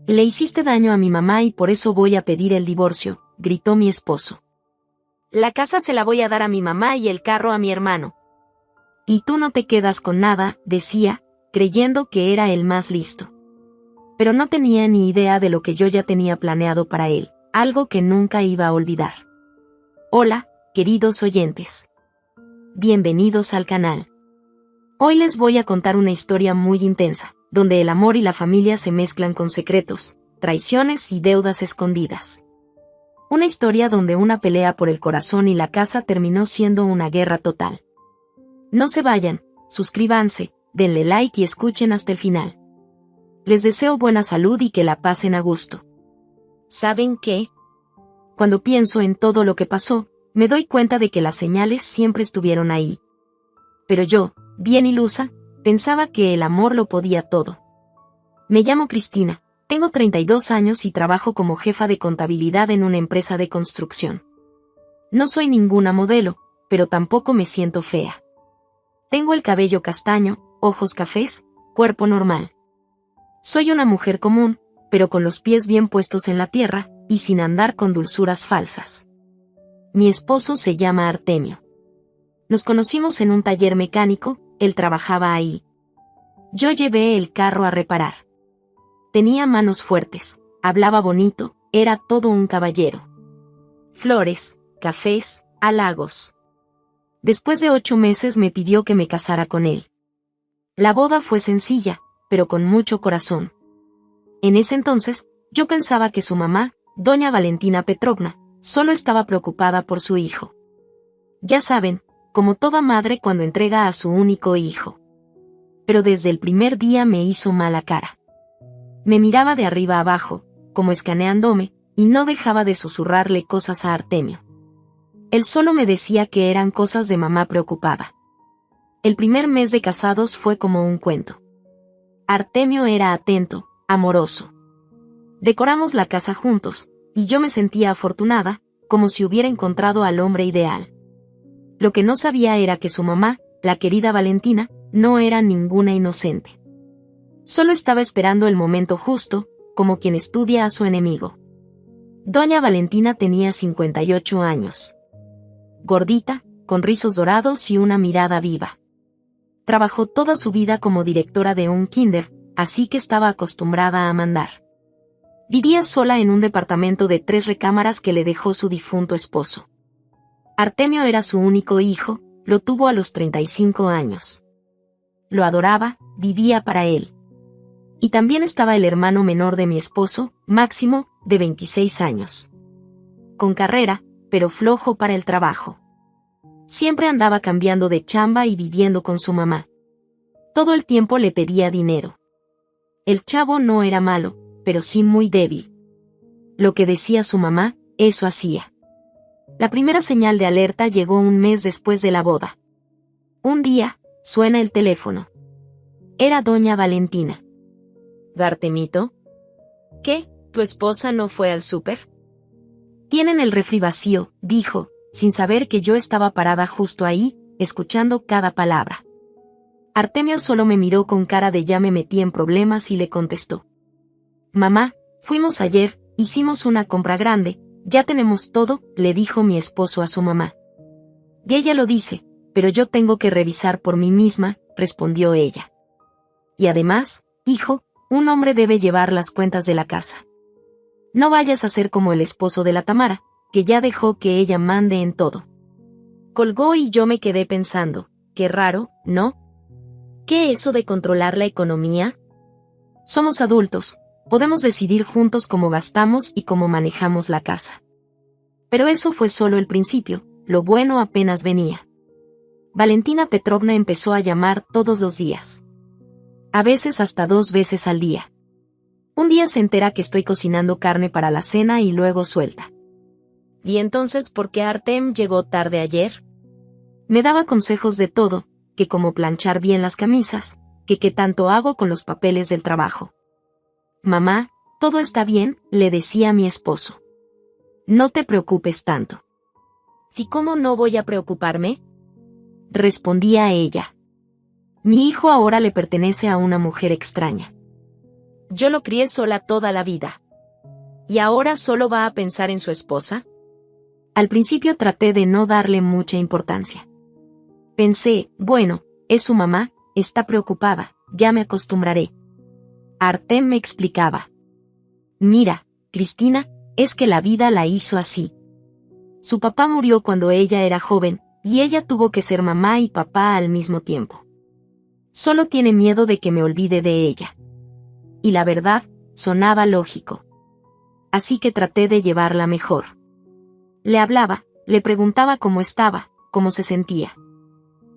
Le hiciste daño a mi mamá y por eso voy a pedir el divorcio, gritó mi esposo. La casa se la voy a dar a mi mamá y el carro a mi hermano. Y tú no te quedas con nada, decía, creyendo que era el más listo. Pero no tenía ni idea de lo que yo ya tenía planeado para él, algo que nunca iba a olvidar. Hola, queridos oyentes. Bienvenidos al canal. Hoy les voy a contar una historia muy intensa, donde el amor y la familia se mezclan con secretos, traiciones y deudas escondidas. Una historia donde una pelea por el corazón y la casa terminó siendo una guerra total. No se vayan, suscríbanse, denle like y escuchen hasta el final. Les deseo buena salud y que la pasen a gusto. ¿Saben qué? Cuando pienso en todo lo que pasó, me doy cuenta de que las señales siempre estuvieron ahí. Pero yo, bien ilusa, pensaba que el amor lo podía todo. Me llamo Cristina, tengo 32 años y trabajo como jefa de contabilidad en una empresa de construcción. No soy ninguna modelo, pero tampoco me siento fea. Tengo el cabello castaño, ojos cafés, cuerpo normal. Soy una mujer común, pero con los pies bien puestos en la tierra, y sin andar con dulzuras falsas. Mi esposo se llama Artemio. Nos conocimos en un taller mecánico, él trabajaba ahí. Yo llevé el carro a reparar. Tenía manos fuertes, hablaba bonito, era todo un caballero. Flores, cafés, halagos. Después de 8 meses me pidió que me casara con él. La boda fue sencilla, pero con mucho corazón. En ese entonces, yo pensaba que su mamá, doña Valentina Petrovna, solo estaba preocupada por su hijo. Ya saben, como toda madre cuando entrega a su único hijo. Pero desde el primer día me hizo mala cara. Me miraba de arriba a abajo, como escaneándome, y no dejaba de susurrarle cosas a Artemio. Él solo me decía que eran cosas de mamá preocupada. El primer mes de casados fue como un cuento. Artemio era atento, amoroso. Decoramos la casa juntos, y yo me sentía afortunada, como si hubiera encontrado al hombre ideal. Lo que no sabía era que su mamá, la querida Valentina, no era ninguna inocente. Solo estaba esperando el momento justo, como quien estudia a su enemigo. Doña Valentina tenía 58 años. Gordita, con rizos dorados y una mirada viva. Trabajó toda su vida como directora de un kinder, así que estaba acostumbrada a mandar. Vivía sola en un departamento de 3 recámaras que le dejó su difunto esposo. Artemio era su único hijo, lo tuvo a los 35 años. Lo adoraba, vivía para él. Y también estaba el hermano menor de mi esposo, Máximo, de 26 años. Con carrera, pero flojo para el trabajo. Siempre andaba cambiando de chamba y viviendo con su mamá. Todo el tiempo le pedía dinero. El chavo no era malo, pero sí muy débil. Lo que decía su mamá, eso hacía. La primera señal de alerta llegó un mes después de la boda. Un día, suena el teléfono. Era doña Valentina. ¿Artemito? ¿Qué? ¿Tu esposa no fue al súper? Tienen el refri vacío, dijo, sin saber que yo estaba parada justo ahí, escuchando cada palabra. Artemio solo me miró con cara de ya me metí en problemas y le contestó. Mamá, fuimos ayer, hicimos una compra grande, ya tenemos todo, le dijo mi esposo a su mamá. Y ella lo dice, pero yo tengo que revisar por mí misma, respondió ella. Y además, hijo, un hombre debe llevar las cuentas de la casa. No vayas a ser como el esposo de la Tamara, que ya dejó que ella mande en todo. Colgó y yo me quedé pensando, qué raro, ¿no? ¿Qué eso de controlar la economía? Somos adultos, podemos decidir juntos cómo gastamos y cómo manejamos la casa. Pero eso fue solo el principio, lo bueno apenas venía. Valentina Petrovna empezó a llamar todos los días. A veces hasta 2 veces al día. Un día se entera que estoy cocinando carne para la cena y luego suelta. ¿Y entonces por qué Artem llegó tarde ayer? Me daba consejos de todo, que cómo planchar bien las camisas, que qué tanto hago con los papeles del trabajo. Mamá, todo está bien, le decía a mi esposo. No te preocupes tanto. ¿Y cómo no voy a preocuparme? Respondía ella. Mi hijo ahora le pertenece a una mujer extraña. Yo lo crié sola toda la vida. ¿Y ahora solo va a pensar en su esposa? Al principio traté de no darle mucha importancia. Pensé, bueno, es su mamá, está preocupada, ya me acostumbraré. Artem me explicaba. Mira, Cristina, es que la vida la hizo así. Su papá murió cuando ella era joven, y ella tuvo que ser mamá y papá al mismo tiempo. Solo tiene miedo de que me olvide de ella. Y la verdad, sonaba lógico. Así que traté de llevarla mejor. Le hablaba, le preguntaba cómo estaba, cómo se sentía.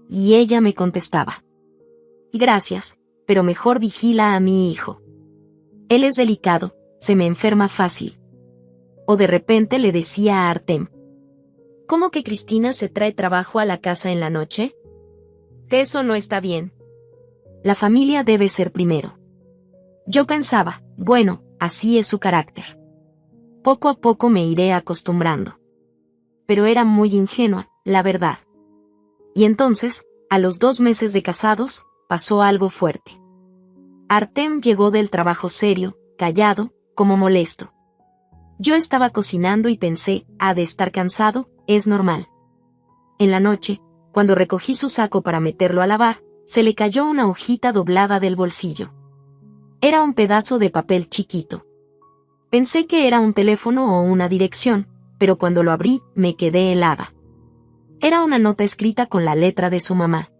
Y ella me contestaba. Gracias, pero mejor vigila a mi hijo. Él es delicado, se me enferma fácil. O de repente le decía a Artem. ¿Cómo que Cristina se trae trabajo a la casa en la noche? Eso no está bien. La familia debe ser primero. Yo pensaba, bueno, así es su carácter. Poco a poco me iré acostumbrando. Pero era muy ingenua, la verdad. Y entonces, a los 2 meses de casados, pasó algo fuerte. Artem llegó del trabajo serio, callado, como molesto. Yo estaba cocinando y pensé, ha de estar cansado, es normal. En la noche, cuando recogí su saco para meterlo a lavar, se le cayó una hojita doblada del bolsillo. Era un pedazo de papel chiquito. Pensé que era un teléfono o una dirección, pero cuando lo abrí, me quedé helada. Era una nota escrita con la letra de su mamá.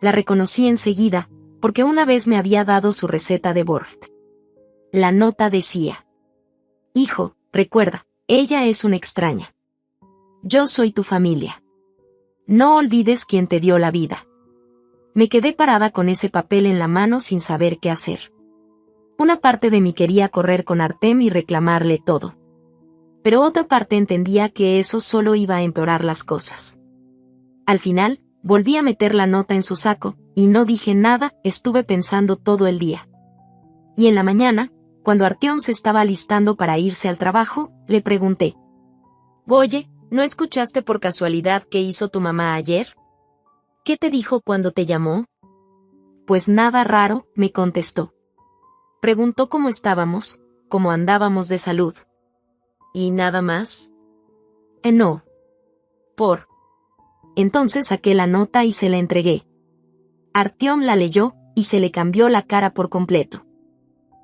La reconocí enseguida, porque una vez me había dado su receta de Bort. La nota decía: Hijo, recuerda, ella es una extraña. Yo soy tu familia. No olvides quién te dio la vida. Me quedé parada con ese papel en la mano sin saber qué hacer. Una parte de mí quería correr con Artem y reclamarle todo. Pero otra parte entendía que eso solo iba a empeorar las cosas. Al final, volví a meter la nota en su saco, y no dije nada, estuve pensando todo el día. Y en la mañana, cuando Artyom se estaba alistando para irse al trabajo, le pregunté. Oye, ¿no escuchaste por casualidad qué hizo tu mamá ayer? ¿Qué te dijo cuando te llamó? Pues nada raro, me contestó. Preguntó cómo estábamos, cómo andábamos de salud. ¿Y nada más? No. Entonces saqué la nota y se la entregué. Artyom la leyó, y se le cambió la cara por completo.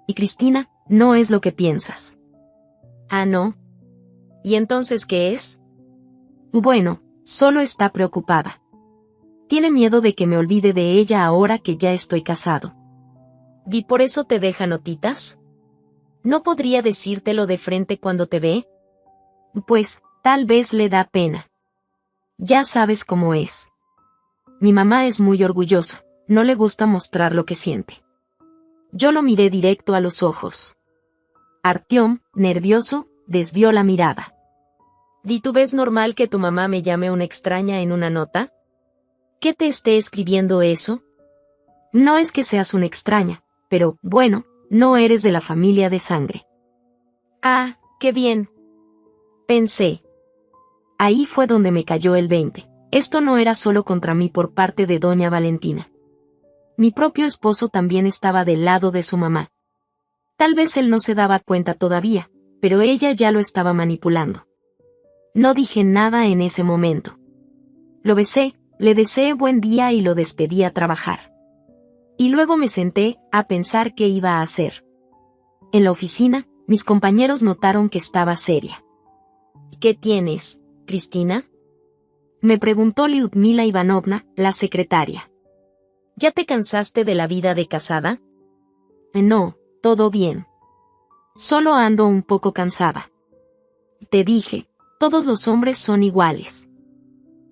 Y Cristina, no es lo que piensas. ¿Ah, no? ¿Y entonces qué es? Bueno, solo está preocupada. Tiene miedo de que me olvide de ella ahora que ya estoy casado. ¿Y por eso te deja notitas? ¿No podría decírtelo de frente cuando te ve? Pues, tal vez le da pena. Ya sabes cómo es. Mi mamá es muy orgullosa, no le gusta mostrar lo que siente. Yo lo miré directo a los ojos. Artyom, nervioso, desvió la mirada. ¿Y tú ves normal que tu mamá me llame una extraña en una nota? ¿Qué te esté escribiendo eso? No es que seas una extraña, pero, bueno, no eres de la familia de sangre. Ah, qué bien. Pensé. Ahí fue donde me cayó el 20. Esto no era solo contra mí por parte de doña Valentina. Mi propio esposo también estaba del lado de su mamá. Tal vez él no se daba cuenta todavía, pero ella ya lo estaba manipulando. No dije nada en ese momento. Lo besé, le deseé buen día y lo despedí a trabajar. Y luego me senté a pensar qué iba a hacer. En la oficina, mis compañeros notaron que estaba seria. ¿Qué tienes, Cristina? Me preguntó Lyudmila Ivanovna, la secretaria. ¿Ya te cansaste de la vida de casada? No, todo bien. Solo ando un poco cansada. Te dije, todos los hombres son iguales.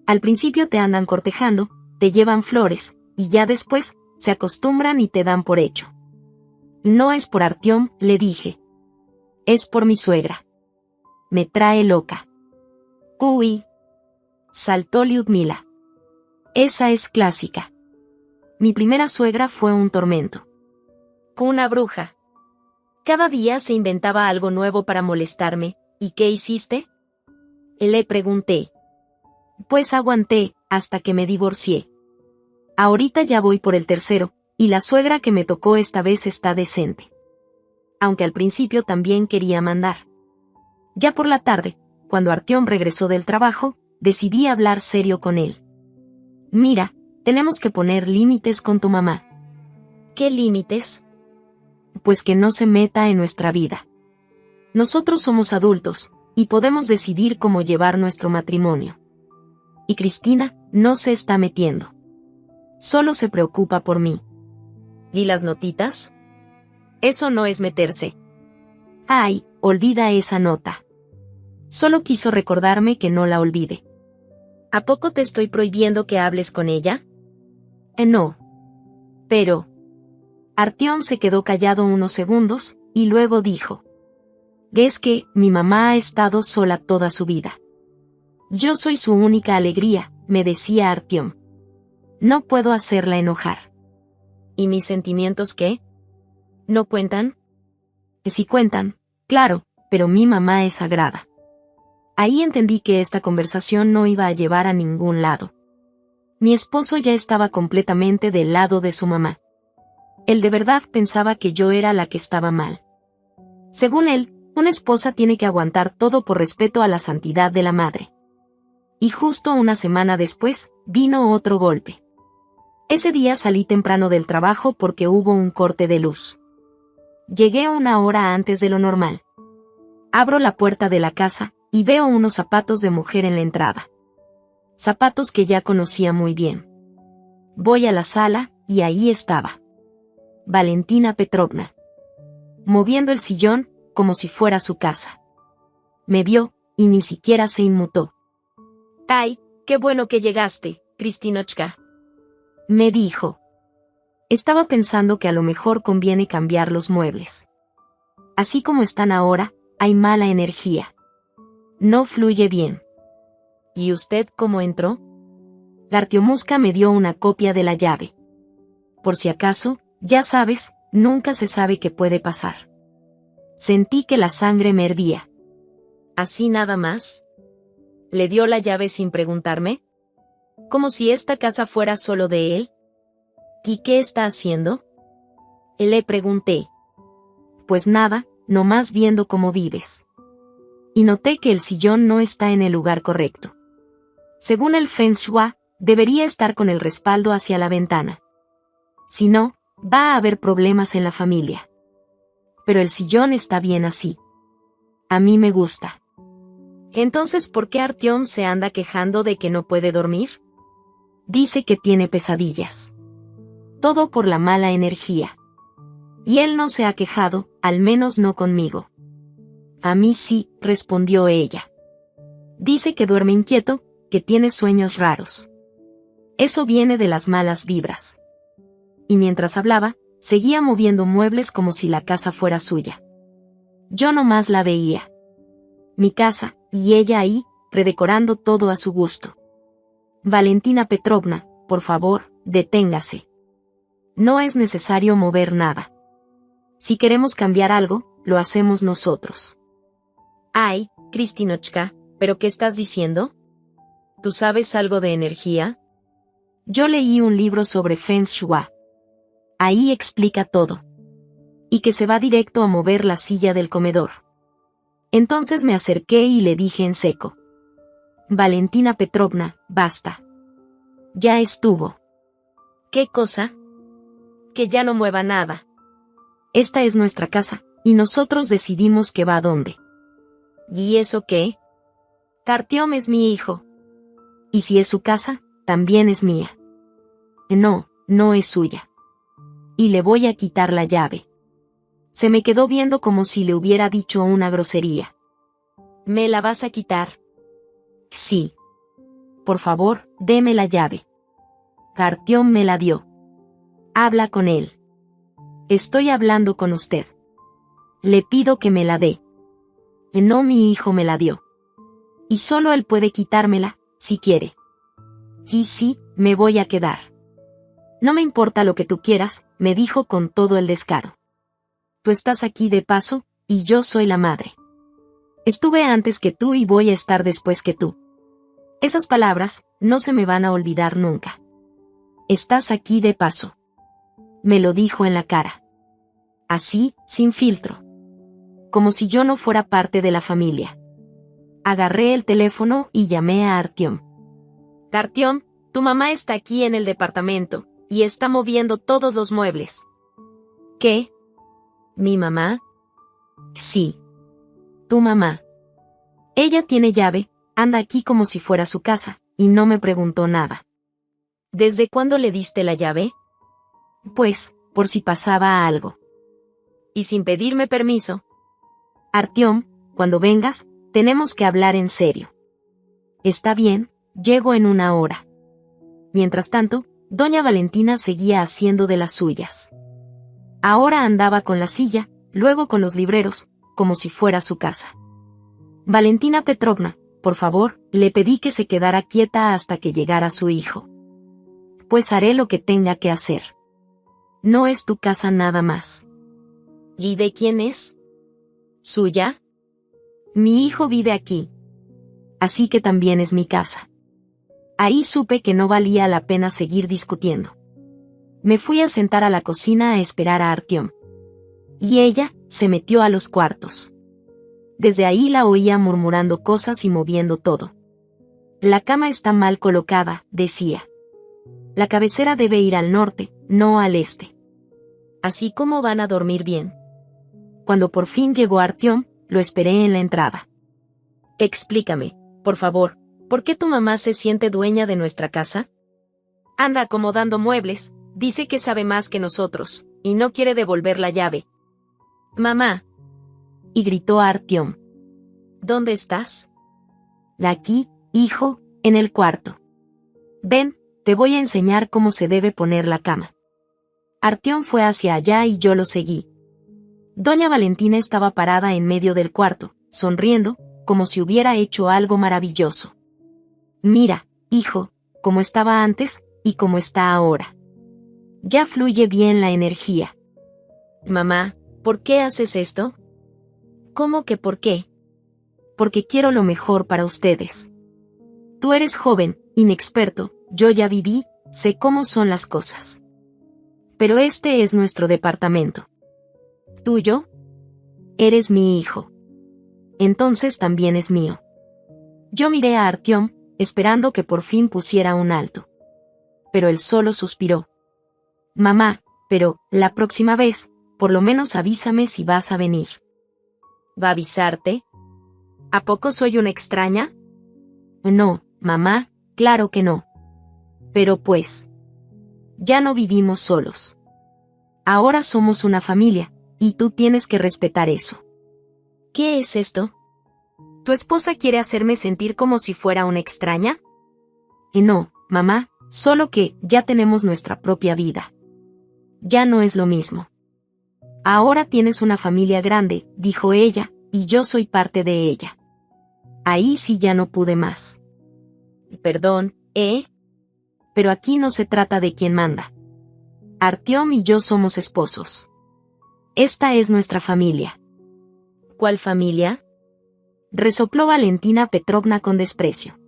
Al principio te andan cortejando, te llevan flores, y ya después, se acostumbran y te dan por hecho. No es por Artyom, le dije. Es por mi suegra. Me trae loca. Uy. Saltó Lyudmila. Esa es clásica. Mi primera suegra fue un tormento. Una bruja. Cada día se inventaba algo nuevo para molestarme. ¿Y qué hiciste? Le pregunté. Pues aguanté, hasta que me divorcié. Ahorita ya voy por el tercero, y la suegra que me tocó esta vez está decente. aunque al principio también quería mandar. Ya por la tarde, cuando Artyom regresó del trabajo, decidí hablar serio con él. Mira, tenemos que poner límites con tu mamá. ¿Qué límites? Pues que no se meta en nuestra vida. Nosotros somos adultos, y podemos decidir cómo llevar nuestro matrimonio. Y Cristina no se está metiendo. Solo se preocupa por mí. ¿Y las notitas? Eso no es meterse. Ay, olvida esa nota. Solo quiso recordarme que no la olvide. ¿A poco te estoy prohibiendo que hables con ella? No. Pero... Artyom se quedó callado unos segundos, y luego dijo. Es que, mi mamá ha estado sola toda su vida. Yo soy su única alegría, me decía Artyom. No puedo hacerla enojar. ¿Y mis sentimientos qué? ¿No cuentan? Sí cuentan, claro, pero mi mamá es sagrada. Ahí entendí que esta conversación no iba a llevar a ningún lado. Mi esposo ya estaba completamente del lado de su mamá. Él de verdad pensaba que yo era la que estaba mal. Según él, una esposa tiene que aguantar todo por respeto a la santidad de la madre. Y justo una semana después, vino otro golpe. Ese día salí temprano del trabajo porque hubo un corte de luz. Llegué 1 hora antes de lo normal. Abro la puerta de la casa, y veo unos zapatos de mujer en la entrada. Zapatos que ya conocía muy bien. Voy a la sala, y ahí estaba. Valentina Petrovna. Moviendo el sillón, como si fuera su casa. Me vio, y ni siquiera se inmutó. «Ay, qué bueno que llegaste, Kristinochka», me dijo. Estaba pensando que a lo mejor conviene cambiar los muebles. Así como están ahora, hay mala energía. No fluye bien. ¿Y usted cómo entró? Gartiomuska me dio una copia de la llave. Por si acaso, ya sabes, nunca se sabe qué puede pasar. Sentí que la sangre me hervía. ¿Así nada más? ¿Le dio la llave sin preguntarme? Como si esta casa fuera solo de él. ¿Y qué está haciendo? Le pregunté. Pues nada, nomás viendo cómo vives. Y noté que el sillón no está en el lugar correcto. Según el Feng Shui, debería estar con el respaldo hacia la ventana. Si no, va a haber problemas en la familia. Pero el sillón está bien así. A mí me gusta. Entonces, ¿por qué Artyom se anda quejando de que no puede dormir? Dice que tiene pesadillas. Todo por la mala energía. Y él no se ha quejado, al menos no conmigo. A mí sí, respondió ella. Dice que duerme inquieto, que tiene sueños raros. Eso viene de las malas vibras. Y mientras hablaba, seguía moviendo muebles como si la casa fuera suya. Yo nomás la veía. Mi casa, y ella ahí, redecorando todo a su gusto. Valentina Petrovna, por favor, deténgase. No es necesario mover nada. Si queremos cambiar algo, lo hacemos nosotros. Ay, Kristinochka, ¿pero qué estás diciendo? ¿Tú sabes algo de energía? Yo leí un libro sobre Feng Shui. Ahí explica todo. Y que se va directo a mover la silla del comedor. Entonces me acerqué y le dije en seco. Valentina Petrovna, basta. Ya estuvo. ¿Qué cosa? Que ya no mueva nada. Esta es nuestra casa, y nosotros decidimos que va a dónde. ¿Y eso qué? Artyom es mi hijo. Y si es su casa, también es mía. No, no es suya. Y le voy a quitar la llave. Se me quedó viendo como si le hubiera dicho una grosería. ¿Me la vas a quitar? Sí. Por favor, deme la llave. Artyom me la dio. Habla con él. Estoy hablando con usted. Le pido que me la dé. No, mi hijo me la dio. Y solo él puede quitármela, si quiere. Sí, me voy a quedar. No me importa lo que tú quieras, me dijo con todo el descaro. Tú estás aquí de paso, y yo soy la madre. Estuve antes que tú y voy a estar después que tú. Esas palabras, no se me van a olvidar nunca. Estás aquí de paso. Me lo dijo en la cara. Así, sin filtro. como si yo no fuera parte de la familia. Agarré el teléfono y llamé a Artyom. Artyom, tu mamá está aquí en el departamento, y está moviendo todos los muebles. ¿Qué? ¿Mi mamá? Sí. Tu mamá. Ella tiene llave, anda aquí como si fuera su casa, y no me preguntó nada. ¿Desde cuándo le diste la llave? Pues, por si pasaba algo. Y sin pedirme permiso. Artyom, cuando vengas, tenemos que hablar en serio. Está bien, llego en 1 hora. Mientras tanto, doña Valentina seguía haciendo de las suyas. Ahora andaba con la silla, luego con los libreros, como si fuera su casa. Valentina Petrovna, por favor, le pedí que se quedara quieta hasta que llegara su hijo. Pues haré lo que tenga que hacer. No es tu casa nada más. ¿Y de quién es? ¿Suya? Mi hijo vive aquí. Así que también es mi casa. Ahí supe que no valía la pena seguir discutiendo. Me fui a sentar a la cocina a esperar a Artyom. Y ella se metió a los cuartos. Desde ahí la oía murmurando cosas y moviendo todo. La cama está mal colocada, decía. La cabecera debe ir al norte, no al este. Así como van a dormir bien. Cuando por fin llegó Artyom, lo esperé en la entrada. Explícame, por favor, ¿por qué tu mamá se siente dueña de nuestra casa? Anda acomodando muebles, dice que sabe más que nosotros, y no quiere devolver la llave. Mamá. Y gritó Artyom. ¿Dónde estás? Aquí, hijo, en el cuarto. Ven, te voy a enseñar cómo se debe poner la cama. Artyom fue hacia allá y yo lo seguí. Doña Valentina estaba parada en medio del cuarto, sonriendo, como si hubiera hecho algo maravilloso. Mira, hijo, cómo estaba antes, y cómo está ahora. Ya fluye bien la energía. Mamá, ¿por qué haces esto? ¿Cómo que por qué? Porque quiero lo mejor para ustedes. Tú eres joven, inexperto, yo ya viví, sé cómo son las cosas. Pero este es nuestro departamento. ¿Tuyo? Eres mi hijo. Entonces también es mío. Yo miré a Artyom, esperando que por fin pusiera un alto. Pero él solo suspiró. Mamá, pero, la próxima vez, por lo menos avísame si vas a venir. ¿Va a avisarte? ¿A poco soy una extraña? No, mamá, claro que no. Pero pues, ya no vivimos solos. Ahora somos una familia, y tú tienes que respetar eso. ¿Qué es esto? ¿Tu esposa quiere hacerme sentir como si fuera una extraña? No, mamá, solo que ya tenemos nuestra propia vida. Ya no es lo mismo. Ahora tienes una familia grande, dijo ella, y yo soy parte de ella. Ahí sí ya no pude más. Perdón, ¿eh? Pero aquí no se trata de quién manda. Artyom y yo somos esposos. Esta es nuestra familia. ¿Cuál familia? Resopló Valentina Petrovna con desprecio.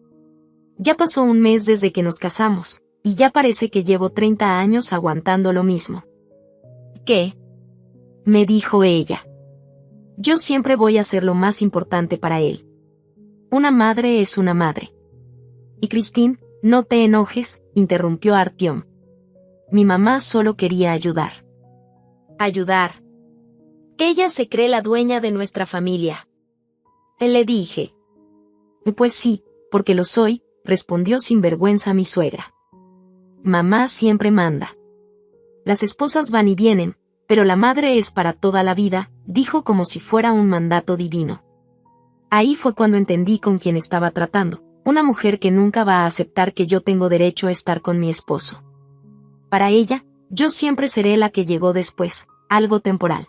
Ya pasó 1 mes desde que nos casamos, y ya parece que llevo 30 años aguantando lo mismo. ¿Qué? Me dijo ella. Yo siempre voy a ser lo más importante para él. Una madre es una madre. Y Christine, no te enojes, interrumpió Artyom. Mi mamá solo quería ayudar. ¿Ayudar? Ella se cree la dueña de nuestra familia. Le dije. Pues sí, porque lo soy, respondió sin vergüenza mi suegra. Mamá siempre manda. Las esposas van y vienen, pero la madre es para toda la vida, dijo como si fuera un mandato divino. Ahí fue cuando entendí con quién estaba tratando, una mujer que nunca va a aceptar que yo tengo derecho a estar con mi esposo. Para ella, yo siempre seré la que llegó después, algo temporal.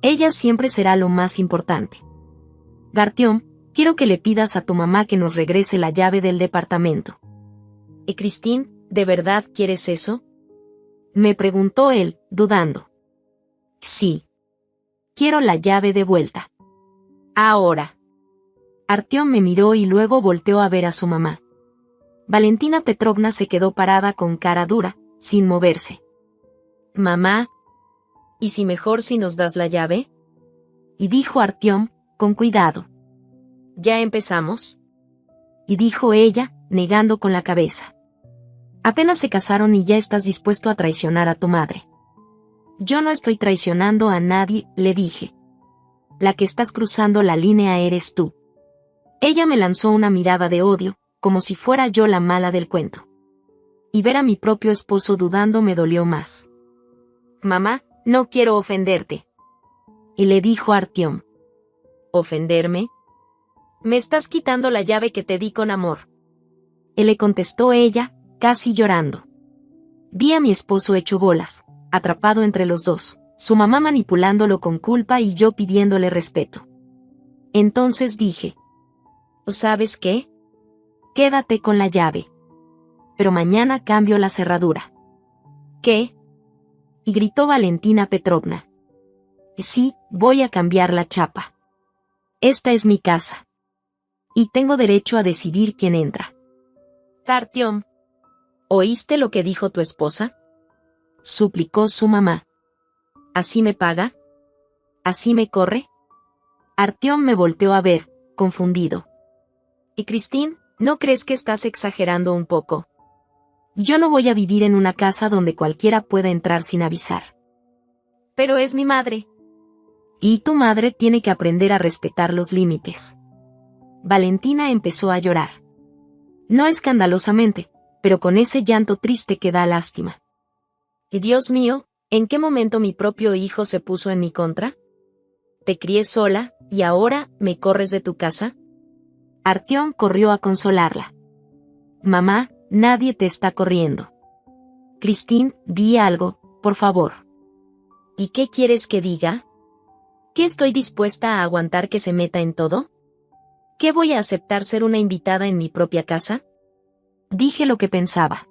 Ella siempre será lo más importante. Artyom, quiero que le pidas a tu mamá que nos regrese la llave del departamento. ¿Y Christine, de verdad quieres eso? Me preguntó él, dudando. Sí. Quiero la llave de vuelta. Ahora. Artyom me miró y luego volteó a ver a su mamá. Valentina Petrovna se quedó parada con cara dura, sin moverse. Mamá. ¿Y si mejor si nos das la llave? Y dijo Artyom, con cuidado. ¿Ya empezamos? Y dijo ella, negando con la cabeza. Apenas se casaron y ya estás dispuesto a traicionar a tu madre. Yo no estoy traicionando a nadie, le dije. La que estás cruzando la línea eres tú. Ella me lanzó una mirada de odio, como si fuera yo la mala del cuento. Y ver a mi propio esposo dudando me dolió más. Mamá, no quiero ofenderte. Y le dijo Artyom. ¿Ofenderme? Me estás quitando la llave que te di con amor. Y le contestó ella, casi llorando. Vi a mi esposo hecho bolas, atrapado entre los dos, su mamá manipulándolo con culpa y yo pidiéndole respeto. Entonces dije. ¿Sabes qué? Quédate con la llave. Pero mañana cambio la cerradura. ¿Qué? Y gritó Valentina Petrovna. Sí, voy a cambiar la chapa. Esta es mi casa. Y tengo derecho a decidir quién entra. Artyom, ¿oíste lo que dijo tu esposa? Suplicó su mamá. ¿Así me paga? ¿Así me corre? Artyom me volteó a ver, confundido. ¿Y Christine, no crees que estás exagerando un poco? Yo no voy a vivir en una casa donde cualquiera pueda entrar sin avisar. Pero es mi madre. Y tu madre tiene que aprender a respetar los límites. Valentina empezó a llorar. No escandalosamente, pero con ese llanto triste que da lástima. Y Dios mío, ¿en qué momento mi propio hijo se puso en mi contra? Te crié sola, y ahora, ¿me corres de tu casa? Artyom corrió a consolarla. Mamá, nadie te está corriendo. Christine, di algo, por favor. ¿Y qué quieres que diga? ¿Qué estoy dispuesta a aguantar que se meta en todo? ¿Qué voy a aceptar ser una invitada en mi propia casa? Dije lo que pensaba.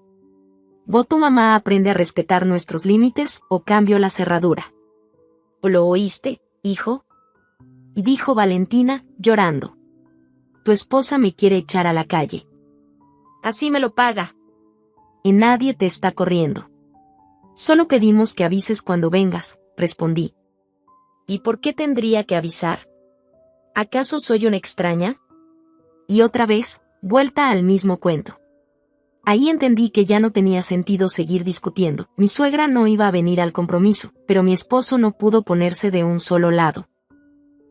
¿Vos tu mamá aprende a respetar nuestros límites o cambio la cerradura? ¿Lo oíste, hijo? Y dijo Valentina, llorando. Tu esposa me quiere echar a la calle. Así me lo paga. Y nadie te está corriendo. Solo pedimos que avises cuando vengas, respondí. ¿Y por qué tendría que avisar? ¿Acaso soy una extraña? Y otra vez, vuelta al mismo cuento. Ahí entendí que ya no tenía sentido seguir discutiendo. Mi suegra no iba a venir al compromiso, pero mi esposo no pudo ponerse de un solo lado.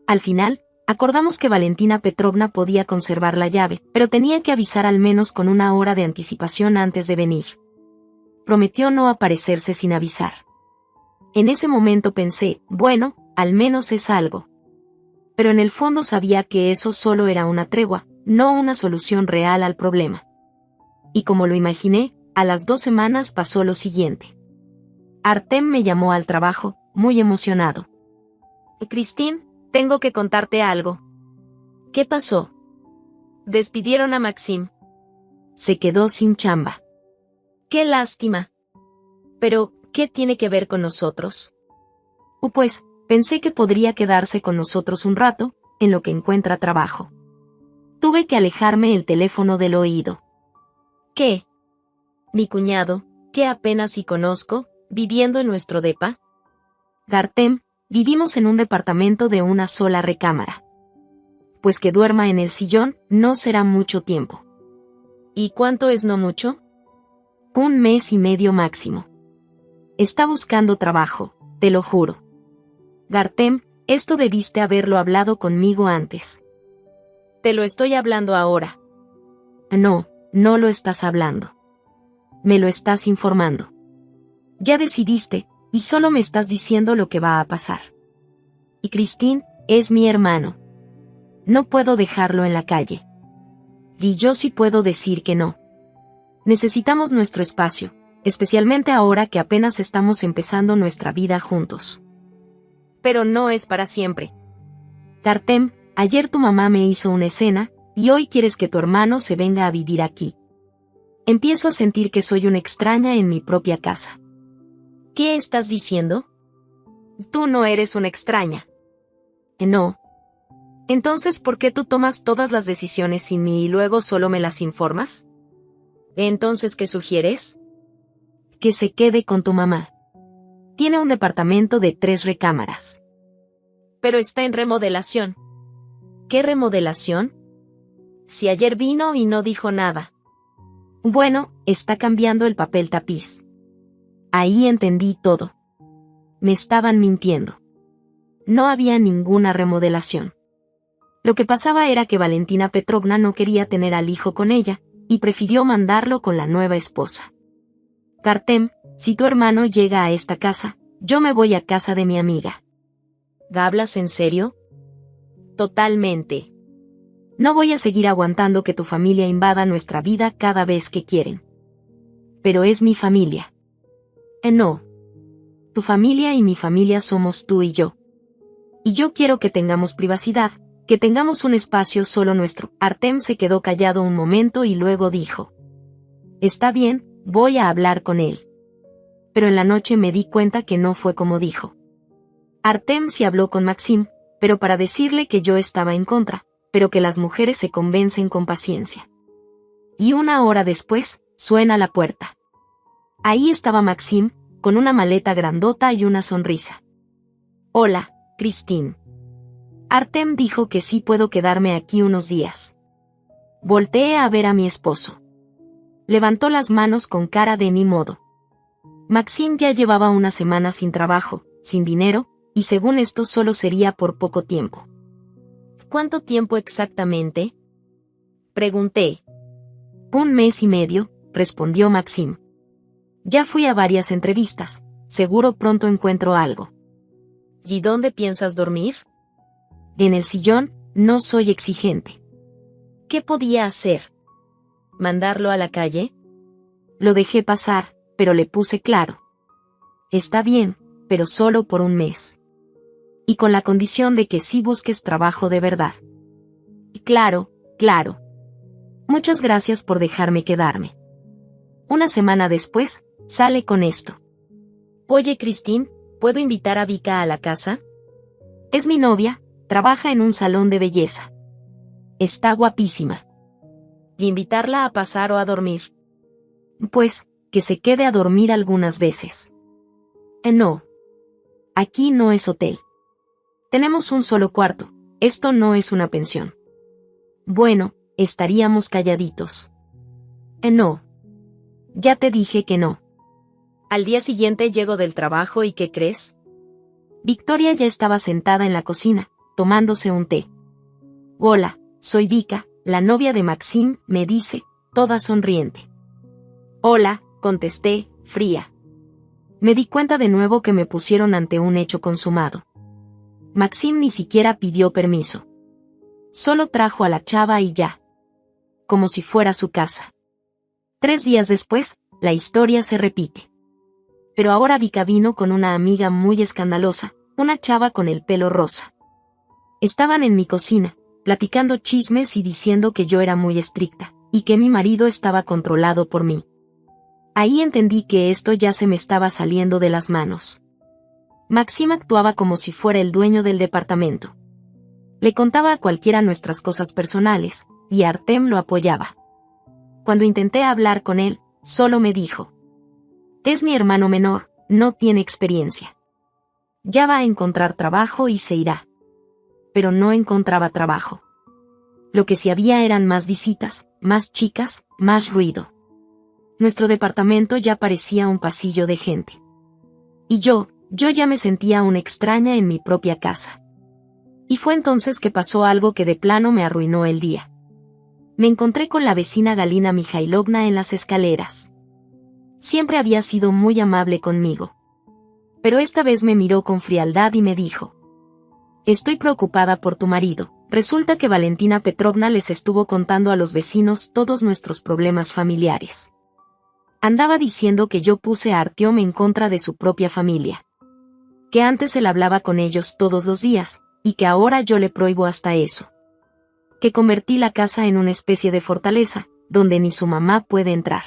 Al final, acordamos que Valentina Petrovna podía conservar la llave, pero tenía que avisar al menos con una hora de anticipación antes de venir. Prometió no aparecerse sin avisar. En ese momento pensé, bueno, al menos es algo. Pero en el fondo sabía que eso solo era una tregua, no una solución real al problema. Y como lo imaginé, a las 2 semanas pasó lo siguiente. Artem me llamó al trabajo, muy emocionado. Christine, tengo que contarte algo. ¿Qué pasó? Despidieron a Maxim. Se quedó sin chamba. ¡Qué lástima! Pero, ¿qué tiene que ver con nosotros? Pues, pensé que podría quedarse con nosotros un rato, en lo que encuentra trabajo. Tuve que alejarme el teléfono del oído. ¿Qué? Mi cuñado, que apenas si conozco, viviendo en nuestro depa. Artem, vivimos en un departamento de una sola recámara. Pues que duerma en el sillón, no será mucho tiempo. ¿Y cuánto es no mucho? 1 mes y medio máximo. Está buscando trabajo, te lo juro. Artem, esto debiste haberlo hablado conmigo antes. Te lo estoy hablando ahora. No, no lo estás hablando. Me lo estás informando. Ya decidiste, y solo me estás diciendo lo que va a pasar. Y Christine, es mi hermano. No puedo dejarlo en la calle. Y yo sí puedo decir que no. Necesitamos nuestro espacio, especialmente ahora que apenas estamos empezando nuestra vida juntos. Pero no es para siempre. Artem, ayer tu mamá me hizo una escena, y hoy quieres que tu hermano se venga a vivir aquí. Empiezo a sentir que soy una extraña en mi propia casa. ¿Qué estás diciendo? Tú no eres una extraña. No. Entonces, ¿por qué tú tomas todas las decisiones sin mí y luego solo me las informas? Entonces, ¿qué sugieres? Que se quede con tu mamá. Tiene un departamento de 3 recámaras. Pero está en remodelación. ¿Qué remodelación? Si ayer vino y no dijo nada. Bueno, está cambiando el papel tapiz. Ahí entendí todo. Me estaban mintiendo. No había ninguna remodelación. Lo que pasaba era que Valentina Petrovna no quería tener al hijo con ella, y prefirió mandarlo con la nueva esposa. Artem, si tu hermano llega a esta casa, yo me voy a casa de mi amiga. ¿Hablas en serio? Totalmente. No voy a seguir aguantando que tu familia invada nuestra vida cada vez que quieren. Pero es mi familia. No. Tu familia y mi familia somos tú y yo. Y yo quiero que tengamos privacidad, que tengamos un espacio solo nuestro. Artem se quedó callado un momento y luego dijo: Está bien, voy a hablar con él. Pero en la noche me di cuenta que no fue como dijo. Artem sí habló con Maxim, pero para decirle que yo estaba en contra, pero que las mujeres se convencen con paciencia. Y una hora después, suena la puerta. Ahí estaba Maxim, con una maleta grandota y una sonrisa. Hola, Christine. Artem dijo que sí puedo quedarme aquí unos días. Volteé a ver a mi esposo. Levantó las manos con cara de ni modo. Maxim ya llevaba una semana sin trabajo, sin dinero, y según esto solo sería por poco tiempo. ¿Cuánto tiempo exactamente? Pregunté. 1 mes y medio, respondió Maxim. Ya fui a varias entrevistas, seguro pronto encuentro algo. ¿Y dónde piensas dormir? En el sillón, no soy exigente. ¿Qué podía hacer? ¿Mandarlo a la calle? Lo dejé pasar, pero le puse claro. Está bien, pero solo por 1 mes. Y con la condición de que sí busques trabajo de verdad. Claro, claro. Muchas gracias por dejarme quedarme. Una semana después, sale con esto. Oye, Christine, ¿puedo invitar a Vika a la casa? Es mi novia, trabaja en un salón de belleza. Está guapísima. ¿Y invitarla a pasar o a dormir? Pues, que se quede a dormir algunas veces. No. Aquí no es hotel. Tenemos un solo cuarto, esto no es una pensión. Bueno, estaríamos calladitos. No. Ya te dije que no. Al día siguiente llego del trabajo y ¿qué crees? Victoria ya estaba sentada en la cocina, tomándose un té. Hola, soy Vika, la novia de Maxim, me dice, toda sonriente. Hola, contesté, fría. Me di cuenta de nuevo que me pusieron ante un hecho consumado. Maxim ni siquiera pidió permiso. Solo trajo a la chava y ya. Como si fuera su casa. 3 días después, la historia se repite. Pero ahora Vika vino con una amiga muy escandalosa, una chava con el pelo rosa. Estaban en mi cocina, platicando chismes y diciendo que yo era muy estricta, y que mi marido estaba controlado por mí. Ahí entendí que esto ya se me estaba saliendo de las manos. Maxim actuaba como si fuera el dueño del departamento. Le contaba a cualquiera nuestras cosas personales, y Artem lo apoyaba. Cuando intenté hablar con él, solo me dijo: es mi hermano menor, no tiene experiencia. Ya va a encontrar trabajo y se irá. Pero no encontraba trabajo. Lo que sí había eran más visitas, más chicas, más ruido. Nuestro departamento ya parecía un pasillo de gente. Y yo ya me sentía una extraña en mi propia casa. Y fue entonces que pasó algo que de plano me arruinó el día. Me encontré con la vecina Galina Mikhailovna en las escaleras. Siempre había sido muy amable conmigo. Pero esta vez me miró con frialdad y me dijo: estoy preocupada por tu marido. Resulta que Valentina Petrovna les estuvo contando a los vecinos todos nuestros problemas familiares. Andaba diciendo que yo puse a Artyom en contra de su propia familia. Que antes él hablaba con ellos todos los días, y que ahora yo le prohíbo hasta eso. Que convertí la casa en una especie de fortaleza, donde ni su mamá puede entrar.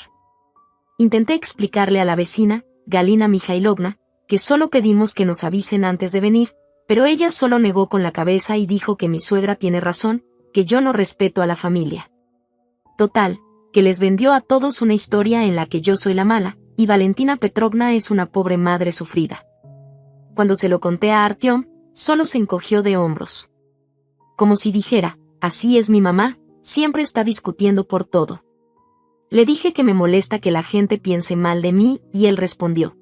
Intenté explicarle a la vecina, Galina Mikhailovna, que solo pedimos que nos avisen antes de venir, pero ella solo negó con la cabeza y dijo que mi suegra tiene razón, que yo no respeto a la familia. Total, que les vendió a todos una historia en la que yo soy la mala, y Valentina Petrovna es una pobre madre sufrida. Cuando se lo conté a Artyom, Solo se encogió de hombros. Como si dijera, así es mi mamá, siempre está discutiendo por todo. Le dije que me molesta que la gente piense mal de mí, y él respondió: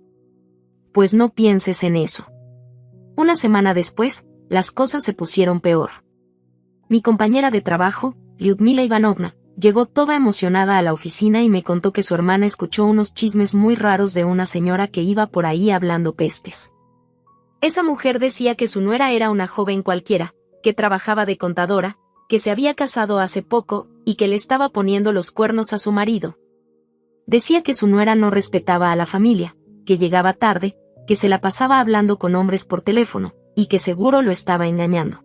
pues no pienses en eso. Una semana después, las cosas se pusieron peor. Mi compañera de trabajo, Lyudmila Ivanovna, llegó toda emocionada a la oficina y me contó que su hermana escuchó unos chismes muy raros de una señora que iba por ahí hablando pestes. Esa mujer decía que su nuera era una joven cualquiera, que trabajaba de contadora, que se había casado hace poco, y que le estaba poniendo los cuernos a su marido. Decía que su nuera no respetaba a la familia, que llegaba tarde, que se la pasaba hablando con hombres por teléfono, y que seguro lo estaba engañando.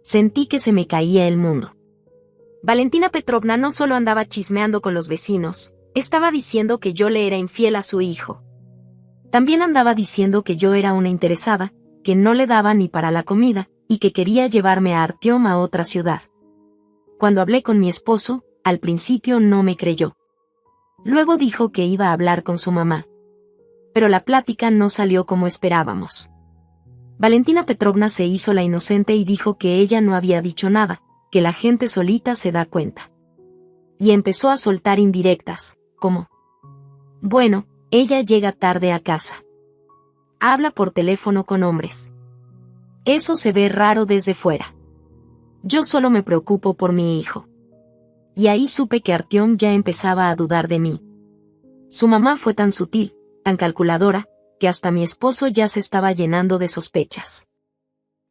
Sentí que se me caía el mundo. Valentina Petrovna no solo andaba chismeando con los vecinos, estaba diciendo que yo le era infiel a su hijo. También andaba diciendo que yo era una interesada, que no le daba ni para la comida, y que quería llevarme a Artyom a otra ciudad. Cuando hablé con mi esposo, al principio no me creyó. Luego dijo que iba a hablar con su mamá. Pero la plática no salió como esperábamos. Valentina Petrovna se hizo la inocente y dijo que ella no había dicho nada, que la gente solita se da cuenta. Y empezó a soltar indirectas, como: bueno, ella llega tarde a casa. Habla por teléfono con hombres. Eso se ve raro desde fuera. Yo solo me preocupo por mi hijo. Y ahí supe que Artyom ya empezaba a dudar de mí. Su mamá fue tan sutil, tan calculadora, que hasta mi esposo ya se estaba llenando de sospechas.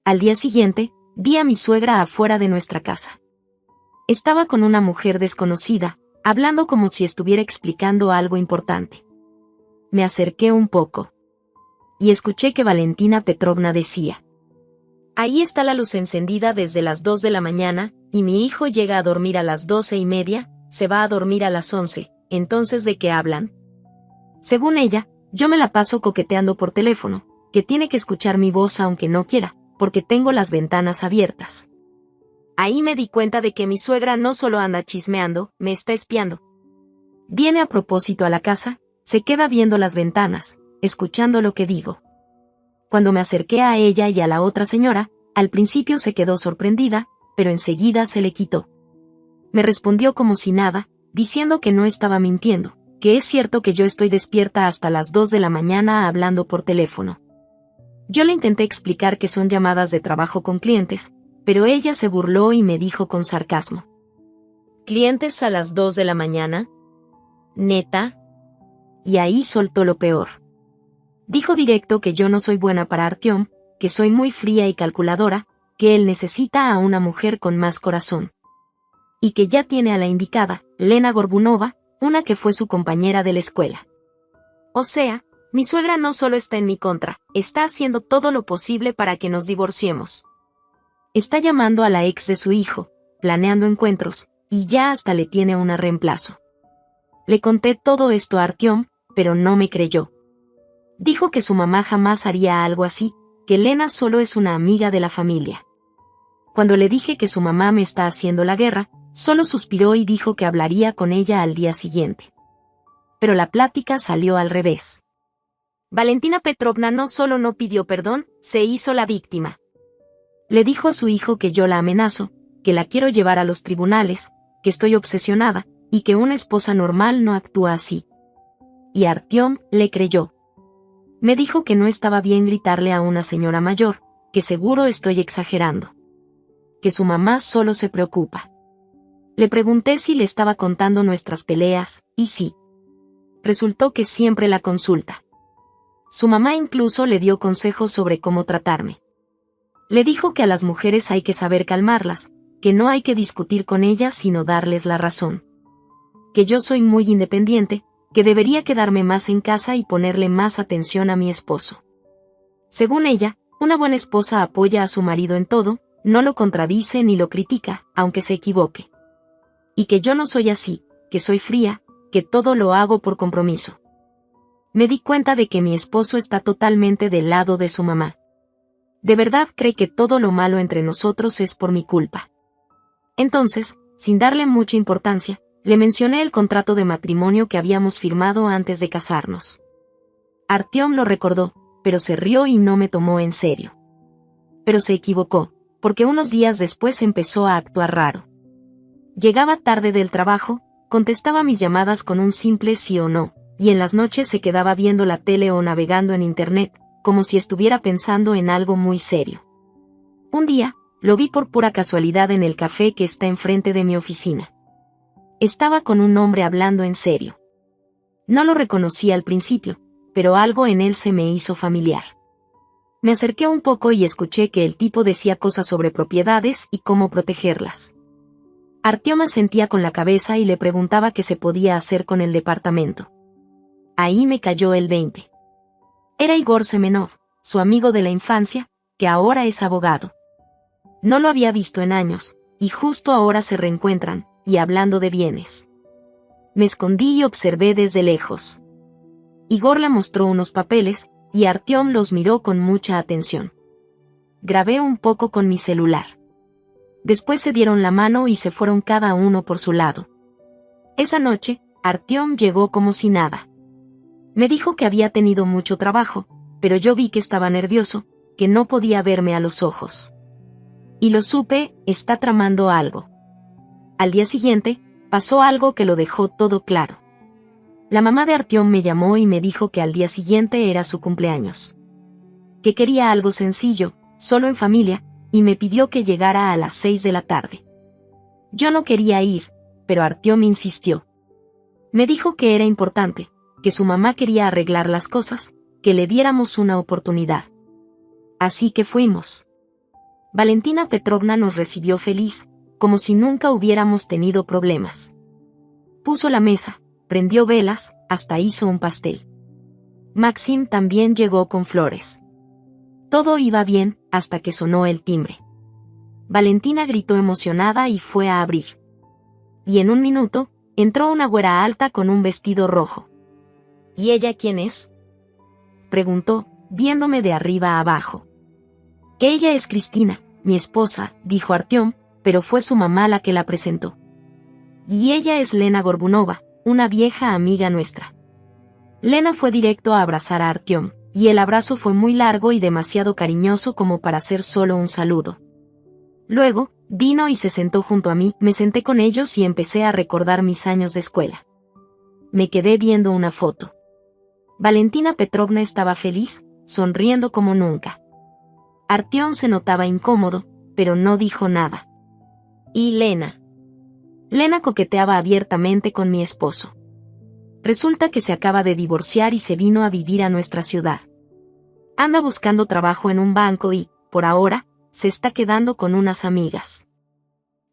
Al día siguiente, vi a mi suegra afuera de nuestra casa. Estaba con una mujer desconocida, hablando como si estuviera explicando algo importante. Me acerqué un poco. Y escuché que Valentina Petrovna decía: ahí está la luz encendida desde las 2 de la mañana, y mi hijo llega a dormir a las 12:30, se va a dormir a las 11, entonces ¿de qué hablan? Según ella, yo me la paso coqueteando por teléfono, que tiene que escuchar mi voz aunque no quiera, porque tengo las ventanas abiertas. Ahí me di cuenta de que mi suegra no solo anda chismeando, me está espiando. Viene a propósito a la casa, se queda viendo las ventanas, escuchando lo que digo. Cuando me acerqué a ella y a la otra señora, al principio se quedó sorprendida, pero enseguida se le quitó. Me respondió como si nada, diciendo que no estaba mintiendo, que es cierto que yo estoy despierta hasta las 2 de la mañana hablando por teléfono. Yo le intenté explicar que son llamadas de trabajo con clientes, pero ella se burló y me dijo con sarcasmo: ¿clientes a las 2 de la mañana? ¿Neta? Y ahí soltó lo peor. Dijo directo que yo no soy buena para Artyom, que soy muy fría y calculadora, que él necesita a una mujer con más corazón. Y que ya tiene a la indicada, Lena Gorbunova, una que fue su compañera de la escuela. O sea, mi suegra no solo está en mi contra, está haciendo todo lo posible para que nos divorciemos. Está llamando a la ex de su hijo, planeando encuentros, y ya hasta le tiene una reemplazo. Le conté todo esto a Artyom, pero no me creyó. Dijo que su mamá jamás haría algo así, que Lena solo es una amiga de la familia. Cuando le dije que su mamá me está haciendo la guerra, solo suspiró y dijo que hablaría con ella al día siguiente. Pero la plática salió al revés. Valentina Petrovna no solo no pidió perdón, se hizo la víctima. Le dijo a su hijo que yo la amenazo, que la quiero llevar a los tribunales, que estoy obsesionada, y que una esposa normal no actúa así. Y Artyom le creyó. Me dijo que no estaba bien gritarle a una señora mayor, que seguro estoy exagerando. Que su mamá solo se preocupa. Le pregunté si le estaba contando nuestras peleas, y sí. Resultó que siempre la consulta. Su mamá incluso le dio consejos sobre cómo tratarme. Le dijo que a las mujeres hay que saber calmarlas, que no hay que discutir con ellas sino darles la razón. Que yo soy muy independiente, que debería quedarme más en casa y ponerle más atención a mi esposo. Según ella, una buena esposa apoya a su marido en todo, no lo contradice ni lo critica, aunque se equivoque. Y que yo no soy así, que soy fría, que todo lo hago por compromiso. Me di cuenta de que mi esposo está totalmente del lado de su mamá. De verdad cree que todo lo malo entre nosotros es por mi culpa. Entonces, sin darle mucha importancia, le mencioné el contrato de matrimonio que habíamos firmado antes de casarnos. Artyom lo recordó, pero se rió y no me tomó en serio. pero se equivocó, porque unos días después empezó a actuar raro. Llegaba tarde del trabajo, contestaba mis llamadas con un simple sí o no, y en las noches se quedaba viendo la tele o navegando en internet, como si estuviera pensando en algo muy serio. Un día, lo vi por pura casualidad en el café que está enfrente de mi oficina. Estaba con un hombre hablando en serio. No lo reconocí al principio, pero algo en él se me hizo familiar. Me acerqué un poco y escuché que el tipo decía cosas sobre propiedades y cómo protegerlas. Artyom asentía con la cabeza y le preguntaba qué se podía hacer con el departamento. Ahí me cayó el 20. Era Igor Semenov, su amigo de la infancia, que ahora es abogado. No lo había visto en años, y justo ahora se reencuentran, y hablando de bienes. Me escondí y observé desde lejos. Igor le mostró unos papeles, y Artyom los miró con mucha atención. Grabé un poco con mi celular. Después se dieron la mano y se fueron cada uno por su lado. Esa noche, Artyom llegó como si nada. Me dijo que había tenido mucho trabajo, pero yo vi que estaba nervioso, que no podía verme a los ojos. Y lo supe, está tramando algo. Al día siguiente, pasó algo que lo dejó todo claro. La mamá de Artyom me llamó y me dijo que al día siguiente era su cumpleaños. Que quería algo sencillo, solo en familia, y me pidió que llegara a las 6 de la tarde. Yo no quería ir, pero Artyom insistió. Me dijo que era importante, que su mamá quería arreglar las cosas, que le diéramos una oportunidad. Así que fuimos. Valentina Petrovna nos recibió feliz, como si nunca hubiéramos tenido problemas. Puso la mesa, prendió velas, hasta hizo un pastel. Maxim también llegó con flores. Todo iba bien, hasta que sonó el timbre. Valentina gritó emocionada y fue a abrir. Y en un minuto, entró una güera alta con un vestido rojo. ¿Y ella quién es?, preguntó, viéndome de arriba a abajo. Ella es Cristina, mi esposa, dijo Artyom, pero fue su mamá la que la presentó. Y ella es Lena Gorbunova, una vieja amiga nuestra. Lena fue directo a abrazar a Artyom, y el abrazo fue muy largo y demasiado cariñoso como para ser solo un saludo. Luego, vino y se sentó junto a mí, me senté con ellos y empecé a recordar mis años de escuela. Me quedé viendo una foto. Valentina Petrovna estaba feliz, sonriendo como nunca. Artyom se notaba incómodo, pero no dijo nada. ¿Y Lena? Lena coqueteaba abiertamente con mi esposo. Resulta que se acaba de divorciar y se vino a vivir a nuestra ciudad. Anda buscando trabajo en un banco y, por ahora, se está quedando con unas amigas.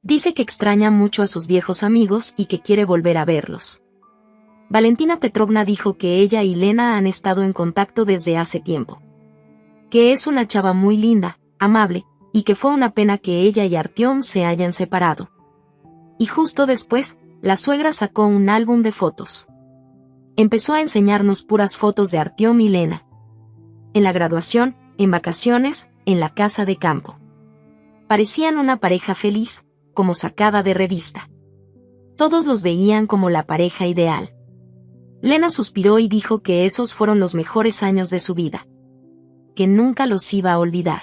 Dice que extraña mucho a sus viejos amigos y que quiere volver a verlos. Valentina Petrovna dijo que ella y Lena han estado en contacto desde hace tiempo. Que es una chava muy linda, amable, y que fue una pena que ella y Artyom se hayan separado. Y justo después, la suegra sacó un álbum de fotos. Empezó a enseñarnos puras fotos de Artyom y Lena. En la graduación, en vacaciones, en la casa de campo. Parecían una pareja feliz, como sacada de revista. Todos los veían como la pareja ideal. Lena suspiró y dijo que esos fueron los mejores años de su vida. Que nunca los iba a olvidar.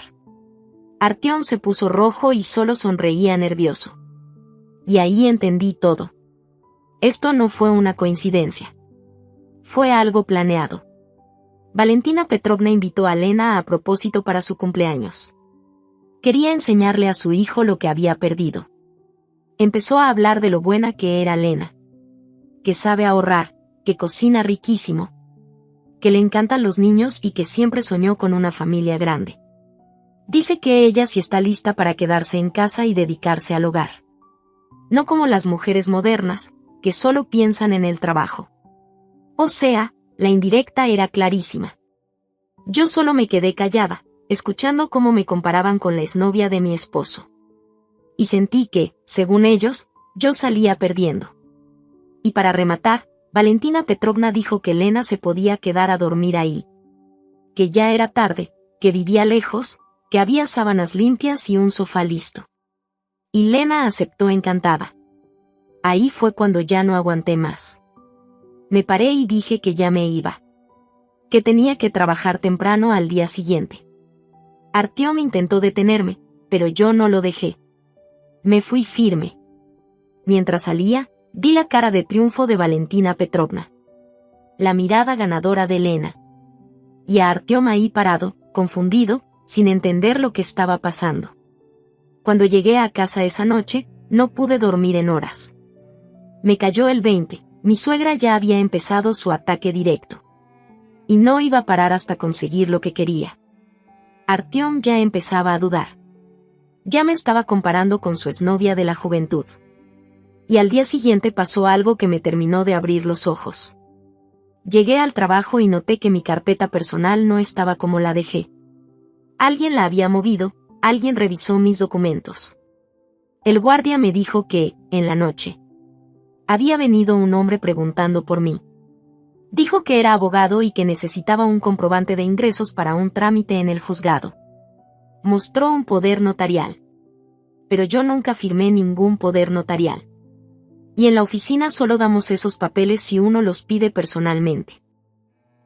Artyom se puso rojo y solo sonreía nervioso. Y ahí entendí todo. Esto no fue una coincidencia. Fue algo planeado. Valentina Petrovna invitó a Lena a propósito para su cumpleaños. Quería enseñarle a su hijo lo que había perdido. Empezó a hablar de lo buena que era Lena. Que sabe ahorrar, que cocina riquísimo. Que le encantan los niños y que siempre soñó con una familia grande. Dice que ella sí está lista para quedarse en casa y dedicarse al hogar. No como las mujeres modernas, que solo piensan en el trabajo. O sea, la indirecta era clarísima. Yo solo me quedé callada, escuchando cómo me comparaban con la exnovia de mi esposo. Y sentí que, según ellos, yo salía perdiendo. Y para rematar, Valentina Petrovna dijo que Lena se podía quedar a dormir ahí. Que ya era tarde, que vivía lejos, que había sábanas limpias y un sofá listo. Y Lena aceptó encantada. Ahí fue cuando ya no aguanté más. Me paré y dije que ya me iba. Que tenía que trabajar temprano al día siguiente. Artyom intentó detenerme, pero yo no lo dejé. Me fui firme. Mientras salía, vi la cara de triunfo de Valentina Petrovna. La mirada ganadora de Elena. Y a Artyom ahí parado, confundido, sin entender lo que estaba pasando. Cuando llegué a casa esa noche, no pude dormir en horas. Me cayó el 20, mi suegra ya había empezado su ataque directo. Y no iba a parar hasta conseguir lo que quería. Artyom ya empezaba a dudar. Ya me estaba comparando con su exnovia de la juventud. Y al día siguiente pasó algo que me terminó de abrir los ojos. Llegué al trabajo y noté que mi carpeta personal no estaba como la dejé. Alguien la había movido, alguien revisó mis documentos. El guardia me dijo que, en la noche, había venido un hombre preguntando por mí. Dijo que era abogado y que necesitaba un comprobante de ingresos para un trámite en el juzgado. Mostró un poder notarial. Pero yo nunca firmé ningún poder notarial. Y en la oficina solo damos esos papeles si uno los pide personalmente.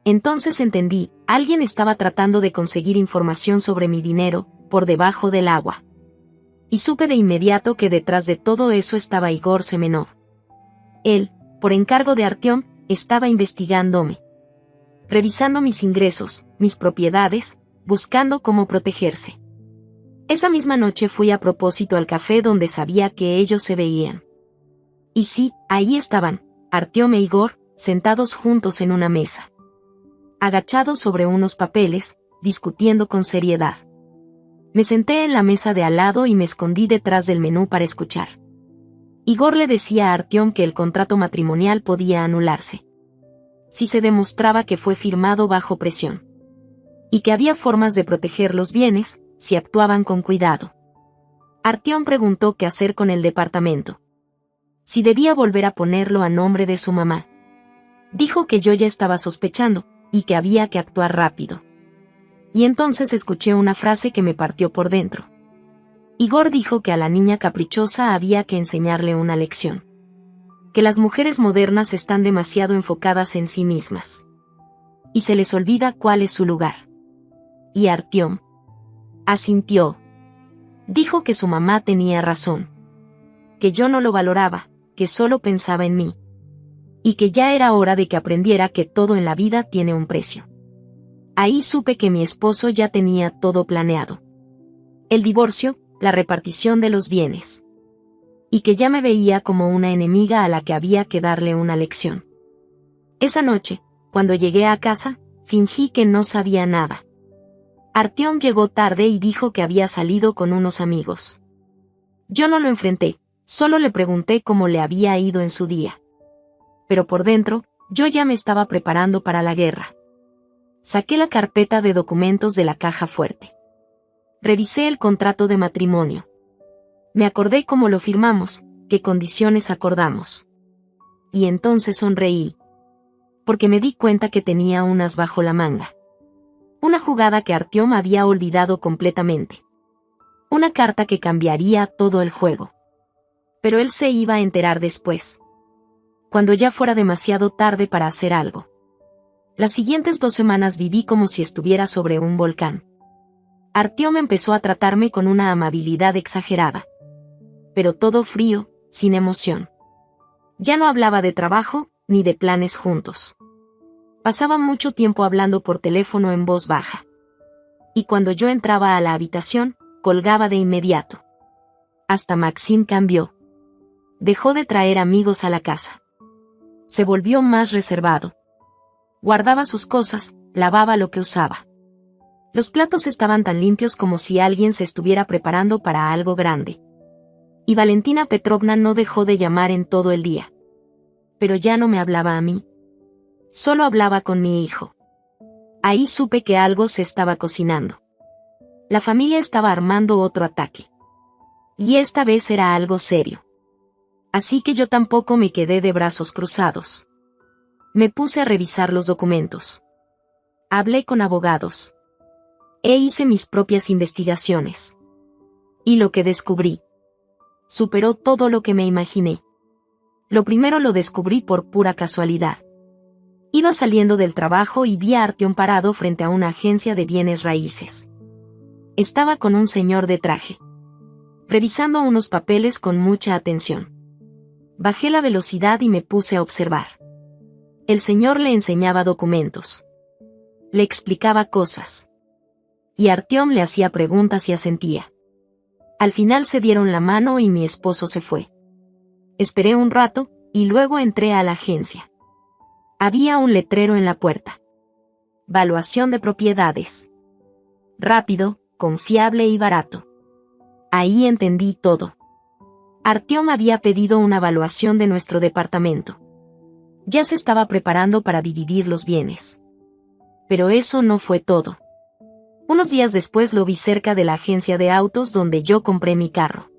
Entonces entendí, alguien estaba tratando de conseguir información sobre mi dinero, por debajo del agua. Y supe de inmediato que detrás de todo eso estaba Igor Semenov. Él, por encargo de Artyom, estaba investigándome. Revisando mis ingresos, mis propiedades, buscando cómo protegerse. Esa misma noche fui a propósito al café donde sabía que ellos se veían. Y sí, ahí estaban, Artyom e Igor, sentados juntos en una mesa. Agachados sobre unos papeles, discutiendo con seriedad. Me senté en la mesa de al lado y me escondí detrás del menú para escuchar. Igor le decía a Artyom que el contrato matrimonial podía anularse. Si se demostraba que fue firmado bajo presión. Y que había formas de proteger los bienes, si actuaban con cuidado. Artyom preguntó qué hacer con el departamento. Si debía volver a ponerlo a nombre de su mamá. Dijo que yo ya estaba sospechando, y que había que actuar rápido. Y entonces escuché una frase que me partió por dentro. Igor dijo que a la niña caprichosa había que enseñarle una lección. Que las mujeres modernas están demasiado enfocadas en sí mismas. Y se les olvida cuál es su lugar. Y Artyom asintió. Dijo que su mamá tenía razón. Que yo no lo valoraba, que solo pensaba en mí. Y que ya era hora de que aprendiera que todo en la vida tiene un precio. Ahí supe que mi esposo ya tenía todo planeado. El divorcio, la repartición de los bienes. Y que ya me veía como una enemiga a la que había que darle una lección. Esa noche, cuando llegué a casa, fingí que no sabía nada. Artyom llegó tarde y dijo que había salido con unos amigos. Yo no lo enfrenté, solo le pregunté cómo le había ido en su día. Pero por dentro, yo ya me estaba preparando para la guerra. Saqué la carpeta de documentos de la caja fuerte. Revisé el contrato de matrimonio. Me acordé cómo lo firmamos, qué condiciones acordamos. Y entonces sonreí. Porque me di cuenta que tenía unas bajo la manga. Una jugada que Artyom había olvidado completamente. Una carta que cambiaría todo el juego. Pero él se iba a enterar después. Cuando ya fuera demasiado tarde para hacer algo. Las siguientes 2 semanas viví como si estuviera sobre un volcán. Artyom empezó a tratarme con una amabilidad exagerada. Pero todo frío, sin emoción. Ya no hablaba de trabajo, ni de planes juntos. Pasaba mucho tiempo hablando por teléfono en voz baja. Y cuando yo entraba a la habitación, colgaba de inmediato. Hasta Maxim cambió. Dejó de traer amigos a la casa. Se volvió más reservado. Guardaba sus cosas, lavaba lo que usaba. Los platos estaban tan limpios como si alguien se estuviera preparando para algo grande. Y Valentina Petrovna no dejó de llamar en todo el día. Pero ya no me hablaba a mí. Solo hablaba con mi hijo. Ahí supe que algo se estaba cocinando. La familia estaba armando otro ataque. Y esta vez era algo serio. Así que yo tampoco me quedé de brazos cruzados. Me puse a revisar los documentos. Hablé con abogados. Hice mis propias investigaciones. Y lo que descubrí superó todo lo que me imaginé. Lo primero lo descubrí por pura casualidad. Iba saliendo del trabajo y vi a Artyom parado frente a una agencia de bienes raíces. Estaba con un señor de traje, revisando unos papeles con mucha atención. Bajé la velocidad y me puse a observar. El señor le enseñaba documentos. Le explicaba cosas. Y Artyom le hacía preguntas y asentía. Al final se dieron la mano y mi esposo se fue. Esperé un rato, y luego entré a la agencia. Había un letrero en la puerta. Valuación de propiedades. Rápido, confiable y barato. Ahí entendí todo. Artyom había pedido una valuación de nuestro departamento. Ya se estaba preparando para dividir los bienes. Pero eso no fue todo. Unos días después lo vi cerca de la agencia de autos donde yo compré mi carro.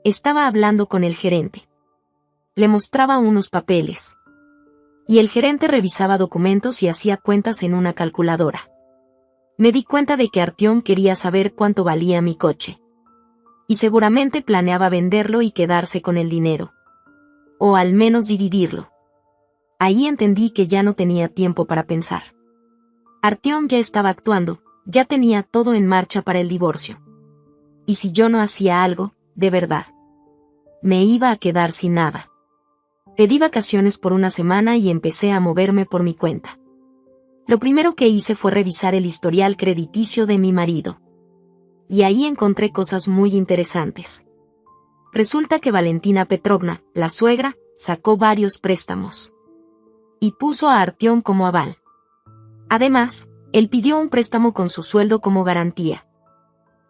Estaba hablando con el gerente. Le mostraba unos papeles. Y el gerente revisaba documentos y hacía cuentas en una calculadora. Me di cuenta de que Artyom quería saber cuánto valía mi coche. Y seguramente planeaba venderlo y quedarse con el dinero. O al menos dividirlo. Ahí entendí que ya no tenía tiempo para pensar. Artyom ya estaba actuando, ya tenía todo en marcha para el divorcio. Y si yo no hacía algo, de verdad, me iba a quedar sin nada. Pedí vacaciones por una semana y empecé a moverme por mi cuenta. Lo primero que hice fue revisar el historial crediticio de mi marido. Y ahí encontré cosas muy interesantes. Resulta que Valentina Petrovna, la suegra, sacó varios préstamos. Y puso a Artyom como aval. Además, él pidió un préstamo con su sueldo como garantía.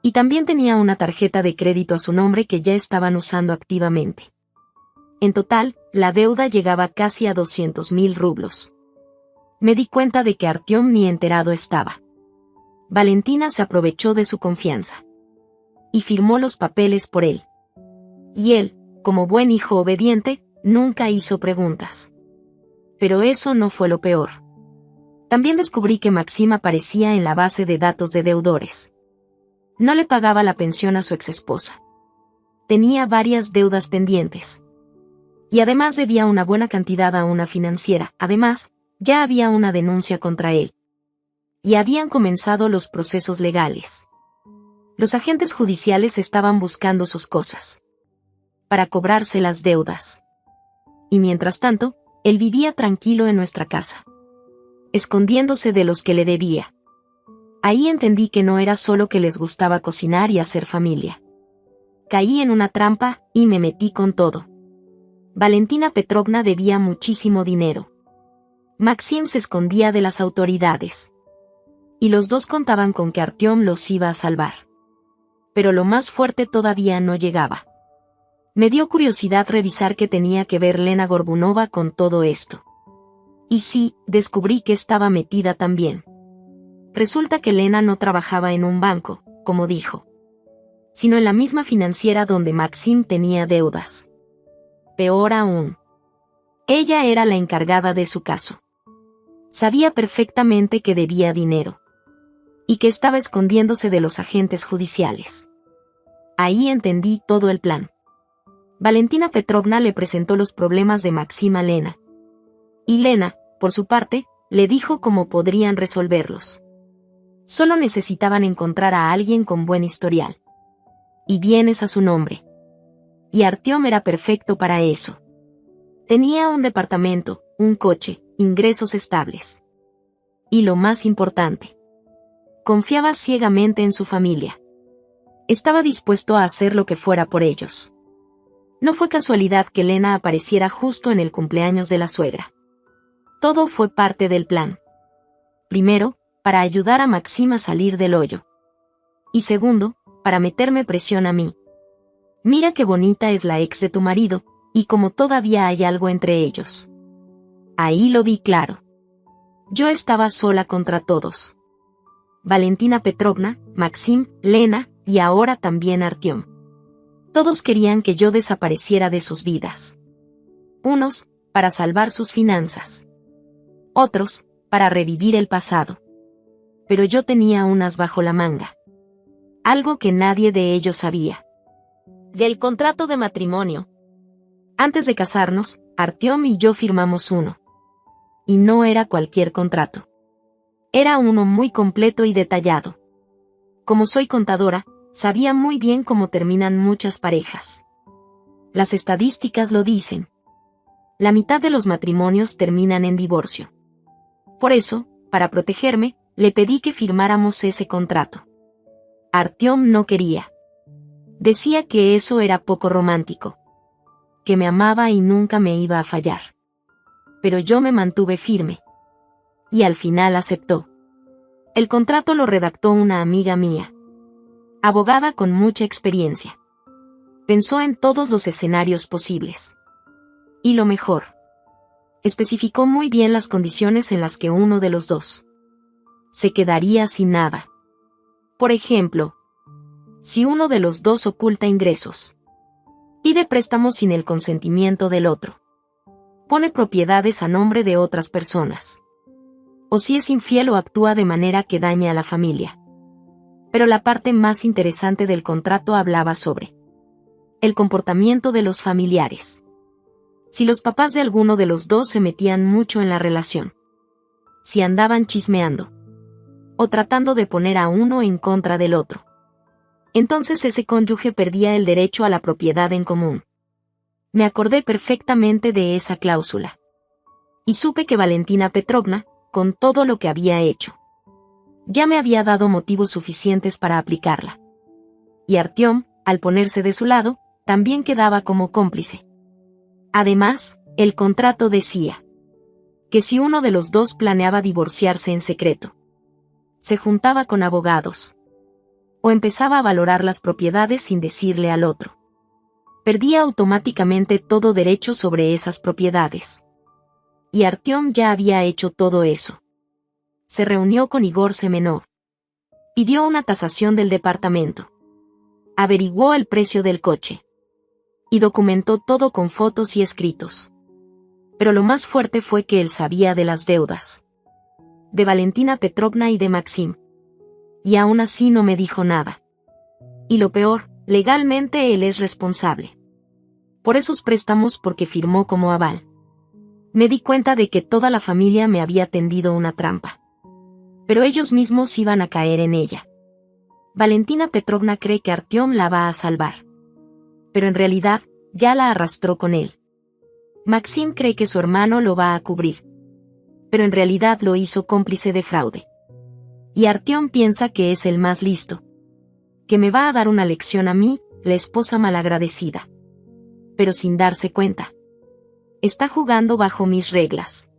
Y también tenía una tarjeta de crédito a su nombre que ya estaban usando activamente. En total, la deuda llegaba casi a 200.000 rublos. Me di cuenta de que Artyom ni enterado estaba. Valentina se aprovechó de su confianza. Y firmó los papeles por él. Y él, como buen hijo obediente, nunca hizo preguntas. Pero eso no fue lo peor. También descubrí que Maxim aparecía en la base de datos de deudores. No le pagaba la pensión a su exesposa. Tenía varias deudas pendientes. Y además debía una buena cantidad a una financiera. Además, ya había una denuncia contra él. Y habían comenzado los procesos legales. Los agentes judiciales estaban buscando sus cosas. Para cobrarse las deudas. Y mientras tanto, él vivía tranquilo en nuestra casa. Escondiéndose de los que le debía. Ahí entendí que no era solo que les gustaba cocinar y hacer familia. Caí en una trampa, y me metí con todo. Valentina Petrovna debía muchísimo dinero. Maxim se escondía de las autoridades. Y los dos contaban con que Artyom los iba a salvar. Pero lo más fuerte todavía no llegaba. Me dio curiosidad revisar qué tenía que ver Lena Gorbunova con todo esto. Y sí, descubrí que estaba metida también. Resulta que Lena no trabajaba en un banco, como dijo, sino en la misma financiera donde Maxim tenía deudas. Peor aún. Ella era la encargada de su caso. Sabía perfectamente que debía dinero. Y que estaba escondiéndose de los agentes judiciales. Ahí entendí todo el plan. Valentina Petrovna le presentó los problemas de Maxim a Lena. Y Lena, por su parte, le dijo cómo podrían resolverlos. Solo necesitaban encontrar a alguien con buen historial. Y bienes a su nombre. Y Artyom era perfecto para eso. Tenía un departamento, un coche, ingresos estables. Y lo más importante. Confiaba ciegamente en su familia. Estaba dispuesto a hacer lo que fuera por ellos. No fue casualidad que Lena apareciera justo en el cumpleaños de la suegra. Todo fue parte del plan. Primero, para ayudar a Maxim a salir del hoyo. Y segundo, para meterme presión a mí. Mira qué bonita es la ex de tu marido, y como todavía hay algo entre ellos. Ahí lo vi claro. Yo estaba sola contra todos. Valentina Petrovna, Maxim, Lena, y ahora también Artyom. Todos querían que yo desapareciera de sus vidas. Unos, para salvar sus finanzas. Otros, para revivir el pasado. Pero yo tenía unas bajo la manga. Algo que nadie de ellos sabía. Del contrato de matrimonio. Antes de casarnos, Artyom y yo firmamos uno. Y no era cualquier contrato. Era uno muy completo y detallado. Como soy contadora, sabía muy bien cómo terminan muchas parejas. Las estadísticas lo dicen. La mitad de los matrimonios terminan en divorcio. Por eso, para protegerme, le pedí que firmáramos ese contrato. Artyom no quería. Decía que eso era poco romántico. Que me amaba y nunca me iba a fallar. Pero yo me mantuve firme. Y al final aceptó. El contrato lo redactó una amiga mía. Abogada con mucha experiencia. Pensó en todos los escenarios posibles. Y lo mejor. Especificó muy bien las condiciones en las que uno de los dos se quedaría sin nada. Por ejemplo, si uno de los dos oculta ingresos, pide préstamos sin el consentimiento del otro, pone propiedades a nombre de otras personas, o si es infiel o actúa de manera que dañe a la familia. Pero la parte más interesante del contrato hablaba sobre el comportamiento de los familiares. Si los papás de alguno de los dos se metían mucho en la relación, si andaban chismeando, o tratando de poner a uno en contra del otro, entonces ese cónyuge perdía el derecho a la propiedad en común. Me acordé perfectamente de esa cláusula. Y supe que Valentina Petrovna, con todo lo que había hecho, ya me había dado motivos suficientes para aplicarla. Y Artyom, al ponerse de su lado, también quedaba como cómplice. Además, el contrato decía que si uno de los dos planeaba divorciarse en secreto, se juntaba con abogados, o empezaba a valorar las propiedades sin decirle al otro, perdía automáticamente todo derecho sobre esas propiedades. Y Artyom ya había hecho todo eso. Se reunió con Igor Semenov. Pidió una tasación del departamento. Averiguó el precio del coche. Y documentó todo con fotos y escritos. Pero lo más fuerte fue que él sabía de las deudas. De Valentina Petrovna y de Maxim. Y aún así no me dijo nada. Y lo peor, legalmente él es responsable. Por esos préstamos porque firmó como aval. Me di cuenta de que toda la familia me había tendido una trampa. Pero ellos mismos iban a caer en ella. Valentina Petrovna cree que Artyom la va a salvar. Pero en realidad, ya la arrastró con él. Maxim cree que su hermano lo va a cubrir. Pero en realidad lo hizo cómplice de fraude. Y Artyom piensa que es el más listo. Que me va a dar una lección a mí, la esposa malagradecida. Pero sin darse cuenta. Está jugando bajo mis reglas.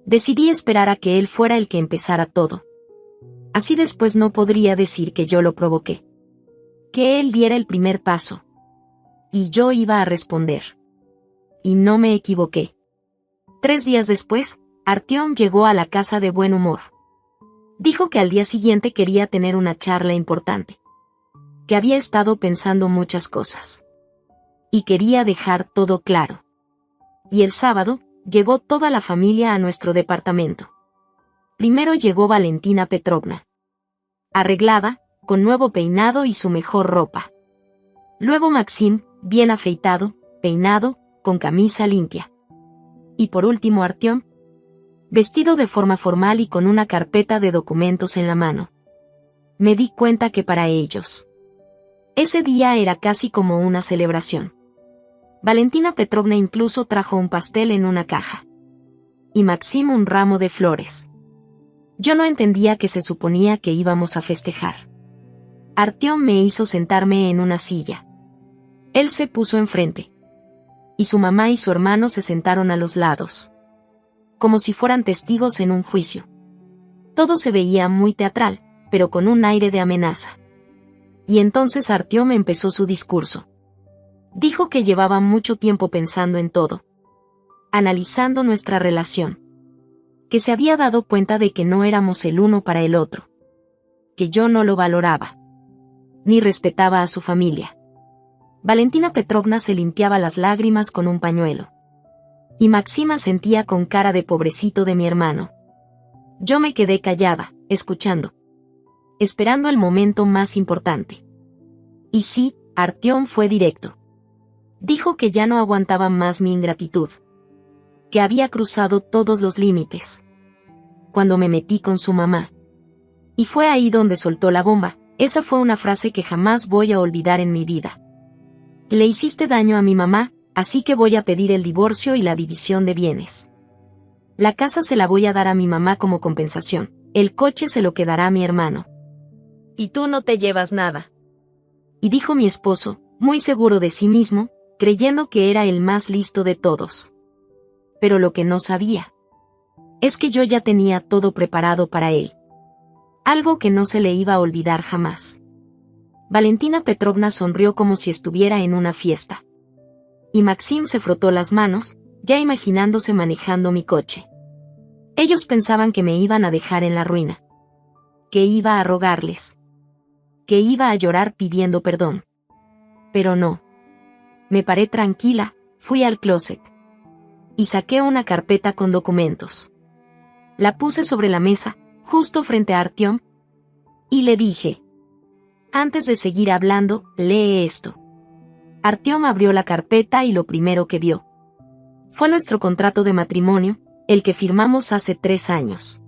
Decidí esperar a que él fuera el que empezara todo. Así después no podría decir que yo lo provoqué. Que él diera el primer paso. Y yo iba a responder. Y no me equivoqué. 3 días después, Artyom llegó a la casa de buen humor. Dijo que al día siguiente quería tener una charla importante. Que había estado pensando muchas cosas. Y quería dejar todo claro. Y el sábado, llegó toda la familia a nuestro departamento. Primero llegó Valentina Petrovna. Arreglada, con nuevo peinado y su mejor ropa. Luego Maxim, bien afeitado, peinado, con camisa limpia. Y por último Artyom, vestido de forma formal y con una carpeta de documentos en la mano. Me di cuenta que para ellos, ese día era casi como una celebración. Valentina Petrovna incluso trajo un pastel en una caja. Y Maxim un ramo de flores. Yo no entendía que se suponía que íbamos a festejar. Artyom me hizo sentarme en una silla. Él se puso enfrente. Y su mamá y su hermano se sentaron a los lados. Como si fueran testigos en un juicio. Todo se veía muy teatral, pero con un aire de amenaza. Y entonces Artyom empezó su discurso. Dijo que llevaba mucho tiempo pensando en todo. Analizando nuestra relación. Que se había dado cuenta de que no éramos el uno para el otro. Que yo no lo valoraba. Ni respetaba a su familia. Valentina Petrovna se limpiaba las lágrimas con un pañuelo. Y Maxima sentía con cara de pobrecito de mi hermano. Yo me quedé callada, escuchando. Esperando el momento más importante. Y sí, Artyom fue directo. Dijo que ya no aguantaba más mi ingratitud. Que había cruzado todos los límites. Cuando me metí con su mamá. Y fue ahí donde soltó la bomba, Esa fue una frase que jamás voy a olvidar en mi vida. Le hiciste daño a mi mamá, así que voy a pedir el divorcio y la división de bienes. La casa se la voy a dar a mi mamá como compensación, el coche se lo quedará a mi hermano. Y tú no te llevas nada. Y dijo mi esposo, muy seguro de sí mismo, creyendo que era el más listo de todos. Pero lo que no sabía es que yo ya tenía todo preparado para él. Algo que no se le iba a olvidar jamás. Valentina Petrovna sonrió como si estuviera en una fiesta. Y Maxim se frotó las manos, ya imaginándose manejando mi coche. Ellos pensaban que me iban a dejar en la ruina. Que iba a rogarles. Que iba a llorar pidiendo perdón. Pero no. Me paré tranquila, fui al closet. Y saqué una carpeta con documentos. La puse sobre la mesa, justo frente a Artyom. Y le dije: antes de seguir hablando, lee esto. Artyom abrió la carpeta y lo primero que vio fue nuestro contrato de matrimonio, el que firmamos hace 3 años.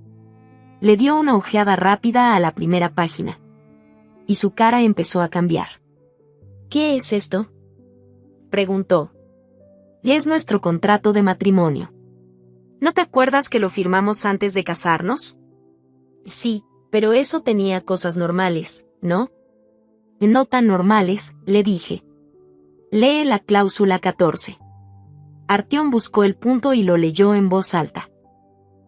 Le dio una ojeada rápida a la primera página. Y su cara empezó a cambiar. ¿Qué es esto?, preguntó. Es nuestro contrato de matrimonio. ¿No te acuerdas que lo firmamos antes de casarnos? Sí, pero eso tenía cosas normales, ¿no? No tan normales, le dije. Lee la cláusula 14. Artyom buscó el punto y lo leyó en voz alta.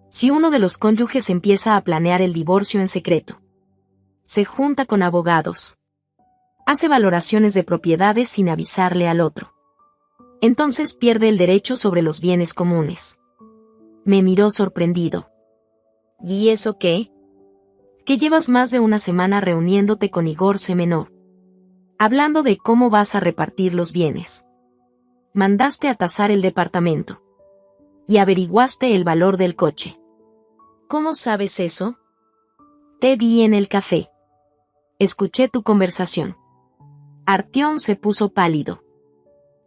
Si uno de los cónyuges empieza a planear el divorcio en secreto, se junta con abogados, hace valoraciones de propiedades sin avisarle al otro, entonces pierde el derecho sobre los bienes comunes. Me miró sorprendido. ¿Y eso qué? Que llevas más de una semana reuniéndote con Igor Semenov, hablando de cómo vas a repartir los bienes. Mandaste a tasar el departamento. Y averiguaste el valor del coche. ¿Cómo sabes eso? Te vi en el café. Escuché tu conversación. Artyom se puso pálido.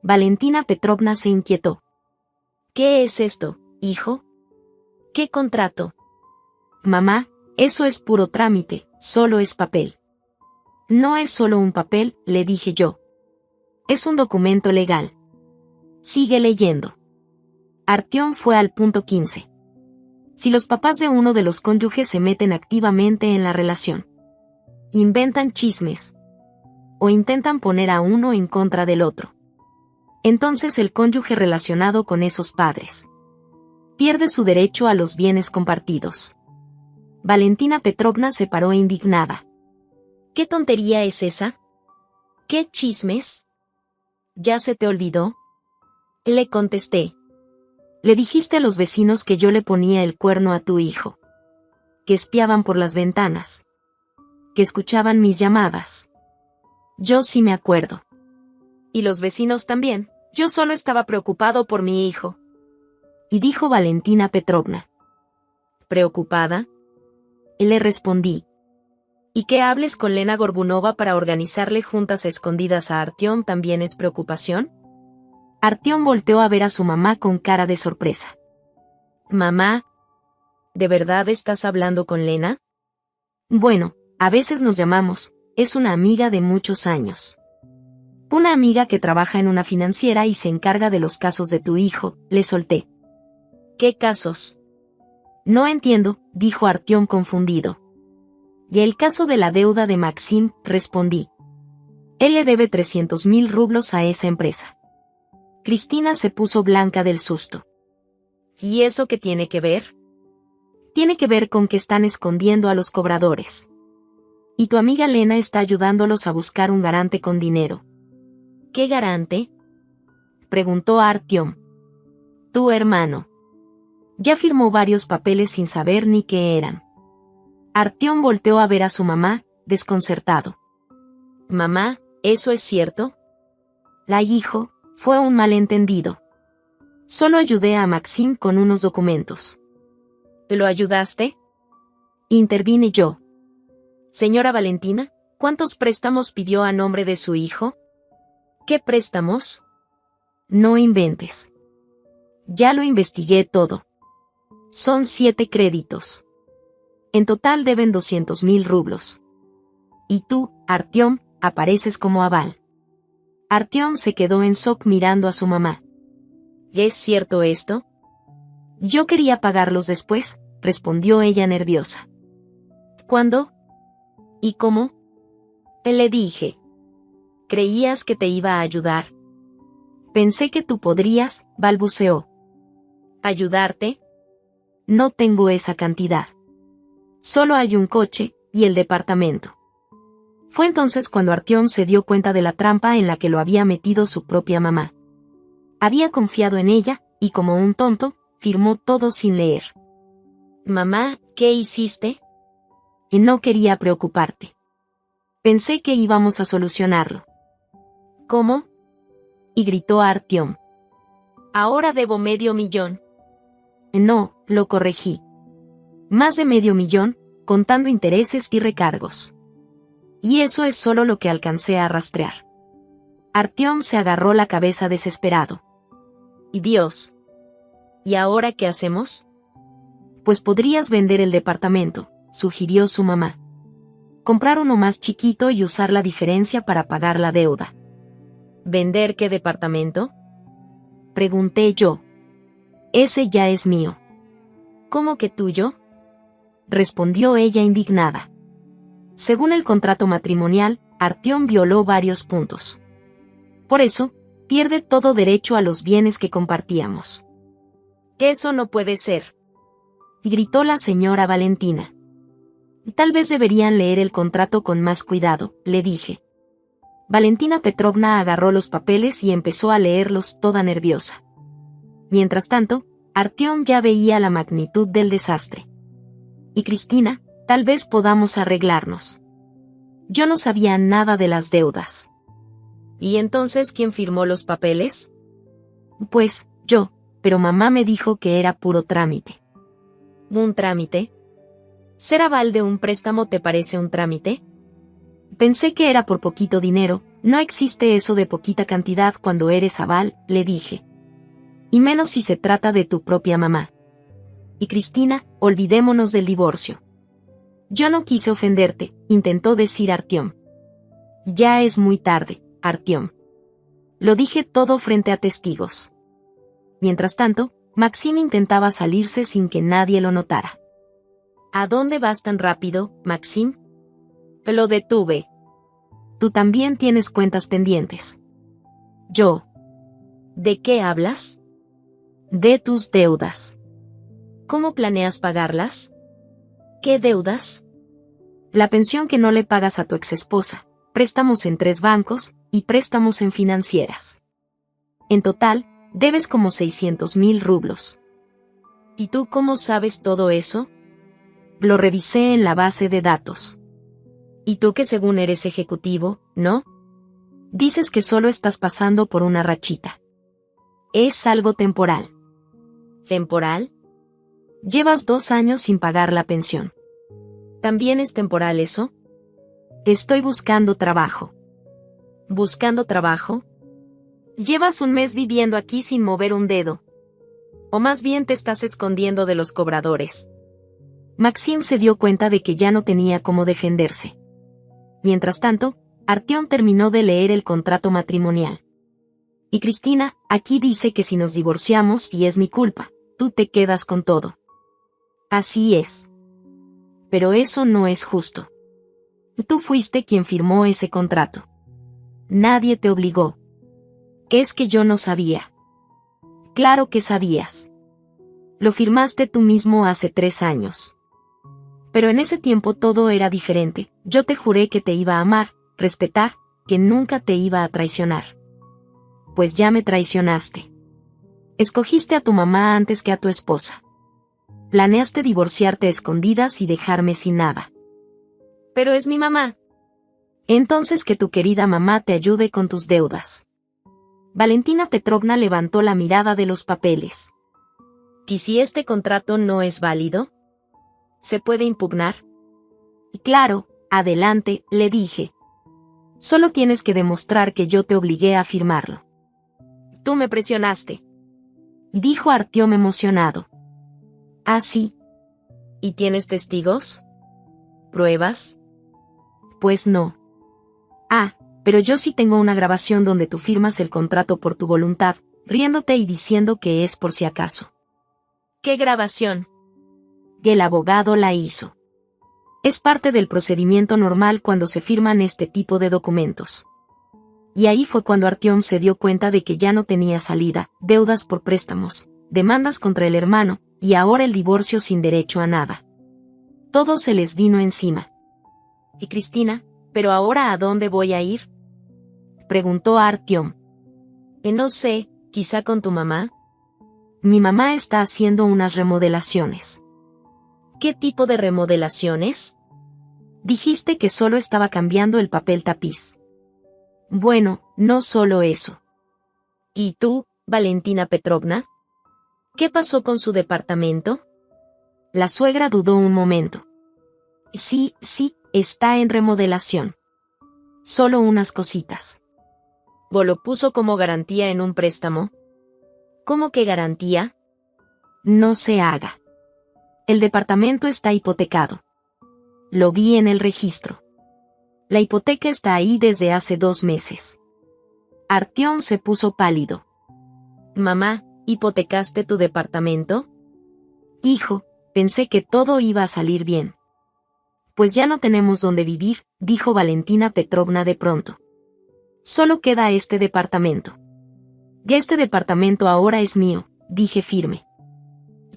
Valentina Petrovna se inquietó. ¿Qué es esto, hijo? ¿Qué contrato? Mamá, eso es puro trámite, solo es papel. No es solo un papel, le dije yo. Es un documento legal. Sigue leyendo. Artyom fue al punto 15. Si los papás de uno de los cónyuges se meten activamente en la relación, inventan chismes, o intentan poner a uno en contra del otro, entonces el cónyuge relacionado con esos padres pierde su derecho a los bienes compartidos. Valentina Petrovna se paró indignada. ¿Qué tontería es esa? ¿Qué chismes? ¿Ya se te olvidó? Le contesté. Le dijiste a los vecinos que yo le ponía el cuerno a tu hijo. Que espiaban por las ventanas. Que escuchaban mis llamadas. Yo sí me acuerdo. Y los vecinos también. Yo solo estaba preocupado por mi hijo. Y dijo Valentina Petrovna. ¿Preocupada? Le respondí. ¿Y que hables con Lena Gorbunova para organizarle juntas escondidas a Artyom también es preocupación? Artyom volteó a ver a su mamá con cara de sorpresa. Mamá, ¿de verdad estás hablando con Lena? Bueno, a veces nos llamamos, es una amiga de muchos años. Una amiga que trabaja en una financiera y se encarga de los casos de tu hijo, le solté. ¿Qué casos? No entiendo, dijo Artyom confundido. Y el caso de la deuda de Maxim, respondí. Él le debe 300.000 rublos a esa empresa. Cristina se puso blanca del susto. ¿Y eso qué tiene que ver? Tiene que ver con que están escondiendo a los cobradores. Y tu amiga Lena está ayudándolos a buscar un garante con dinero. ¿Qué garante?, preguntó Artyom. Tu hermano. Ya firmó varios papeles sin saber ni qué eran. Artyom volteó a ver a su mamá, desconcertado. Mamá, ¿eso es cierto? La hijo, fue un malentendido. Solo ayudé a Maxim con unos documentos. ¿Lo ayudaste? Intervine yo. Señora Valentina, ¿cuántos préstamos pidió a nombre de su hijo? ¿Qué préstamos? No inventes. Ya lo investigué todo. Son 7 créditos. En total deben 200.000 rublos. Y tú, Artyom, apareces como aval. Artyom se quedó en shock mirando a su mamá. ¿Es cierto esto? Yo quería pagarlos después, respondió ella nerviosa. ¿Cuándo? ¿Y cómo? Le dije. ¿Creías que te iba a ayudar? Pensé que tú podrías, balbuceó. ¿Ayudarte? No tengo esa cantidad. Solo hay un coche, y el departamento. Fue entonces cuando Artyom se dio cuenta de la trampa en la que lo había metido su propia mamá. Había confiado en ella, y como un tonto, firmó todo sin leer. Mamá, ¿qué hiciste? Y no quería preocuparte. Pensé que íbamos a solucionarlo. ¿Cómo? Y gritó a Artyom. Ahora debo $500,000. No, lo corregí. Más de $500,000, contando intereses y recargos. Y eso es solo lo que alcancé a rastrear. Artyom se agarró la cabeza desesperado. ¡Y Dios! ¿Y ahora qué hacemos? Pues podrías vender el departamento, sugirió su mamá. Comprar uno más chiquito y usar la diferencia para pagar la deuda. ¿Vender qué departamento? Pregunté yo. Ese ya es mío. ¿Cómo que tuyo? Respondió ella indignada. Según el contrato matrimonial, Artyom violó varios puntos. Por eso, pierde todo derecho a los bienes que compartíamos. Eso no puede ser. Gritó la señora Valentina. Tal vez deberían leer el contrato con más cuidado, le dije. Valentina Petrovna agarró los papeles y empezó a leerlos toda nerviosa. Mientras tanto, Artyom ya veía la magnitud del desastre. Y Cristina, tal vez podamos arreglarnos. Yo no sabía nada de las deudas. ¿Y entonces quién firmó los papeles? Pues, yo, pero mamá me dijo que era puro trámite. ¿Un trámite? ¿Ser aval de un préstamo te parece un trámite? Pensé que era por poquito dinero, no existe eso de poquita cantidad cuando eres aval, le dije. Y menos si se trata de tu propia mamá. Y Cristina, olvidémonos del divorcio. Yo no quise ofenderte, intentó decir Artyom. Ya es muy tarde, Artyom. Lo dije todo frente a testigos. Mientras tanto, Maxim intentaba salirse sin que nadie lo notara. ¿A dónde vas tan rápido, Maxim? Lo detuve. Tú también tienes cuentas pendientes. Yo. ¿De qué hablas? De tus deudas. ¿Cómo planeas pagarlas? ¿Qué deudas? La pensión que no le pagas a tu exesposa, préstamos en 3 bancos, y préstamos en financieras. En total, debes como 600,000 rublos. ¿Y tú cómo sabes todo eso? Lo revisé en la base de datos. ¿Y tú que según eres ejecutivo, no? Dices que solo estás pasando por una rachita. Es algo temporal. ¿Temporal? Llevas 2 años sin pagar la pensión. ¿También es temporal eso? Estoy buscando trabajo. ¿Buscando trabajo? Llevas un mes viviendo aquí sin mover un dedo. O más bien te estás escondiendo de los cobradores. Maxim se dio cuenta de que ya no tenía cómo defenderse. Mientras tanto, Artyom terminó de leer el contrato matrimonial. Y Cristina, aquí dice que si nos divorciamos y es mi culpa, tú te quedas con todo. Así es. Pero eso no es justo. Tú fuiste quien firmó ese contrato. Nadie te obligó. Es que yo no sabía. Claro que sabías. Lo firmaste tú mismo hace 3 años. Pero en ese tiempo todo era diferente, yo te juré que te iba a amar, respetar, que nunca te iba a traicionar. Pues ya me traicionaste. Escogiste a tu mamá antes que a tu esposa. Planeaste divorciarte a escondidas y dejarme sin nada. Pero es mi mamá. Entonces que tu querida mamá te ayude con tus deudas. Valentina Petrovna levantó la mirada de los papeles. ¿Y si este contrato no es válido? ¿Se puede impugnar? Claro, adelante, le dije. Solo tienes que demostrar que yo te obligué a firmarlo. Tú me presionaste. Dijo Artyom emocionado. ¿Ah, sí? ¿Y tienes testigos? ¿Pruebas? Pues no. Ah, pero yo sí tengo una grabación donde tú firmas el contrato por tu voluntad, riéndote y diciendo que es por si acaso. ¿Qué grabación? El abogado la hizo. Es parte del procedimiento normal cuando se firman este tipo de documentos. Y ahí fue cuando Artyom se dio cuenta de que ya no tenía salida, deudas por préstamos, demandas contra el hermano, y ahora el divorcio sin derecho a nada. Todo se les vino encima. ¿Y Cristina, pero ahora a dónde voy a ir? Preguntó Artyom. No sé, quizá con tu mamá. Mi mamá está haciendo unas remodelaciones. ¿Qué tipo de remodelaciones? Dijiste que solo estaba cambiando el papel tapiz. Bueno, no solo eso. ¿Y tú, Valentina Petrovna? ¿Qué pasó con su departamento? La suegra dudó un momento. Sí, está en remodelación. Solo unas cositas. ¿Vos lo puso como garantía en un préstamo? ¿Cómo que garantía? No se haga. El departamento está hipotecado. Lo vi en el registro. La hipoteca está ahí desde hace 2 meses. Artyom se puso pálido. Mamá, ¿hipotecaste tu departamento? Hijo, pensé que todo iba a salir bien. Pues ya no tenemos dónde vivir, dijo Valentina Petrovna de pronto. Solo queda este departamento. Y este departamento ahora es mío, dije firme.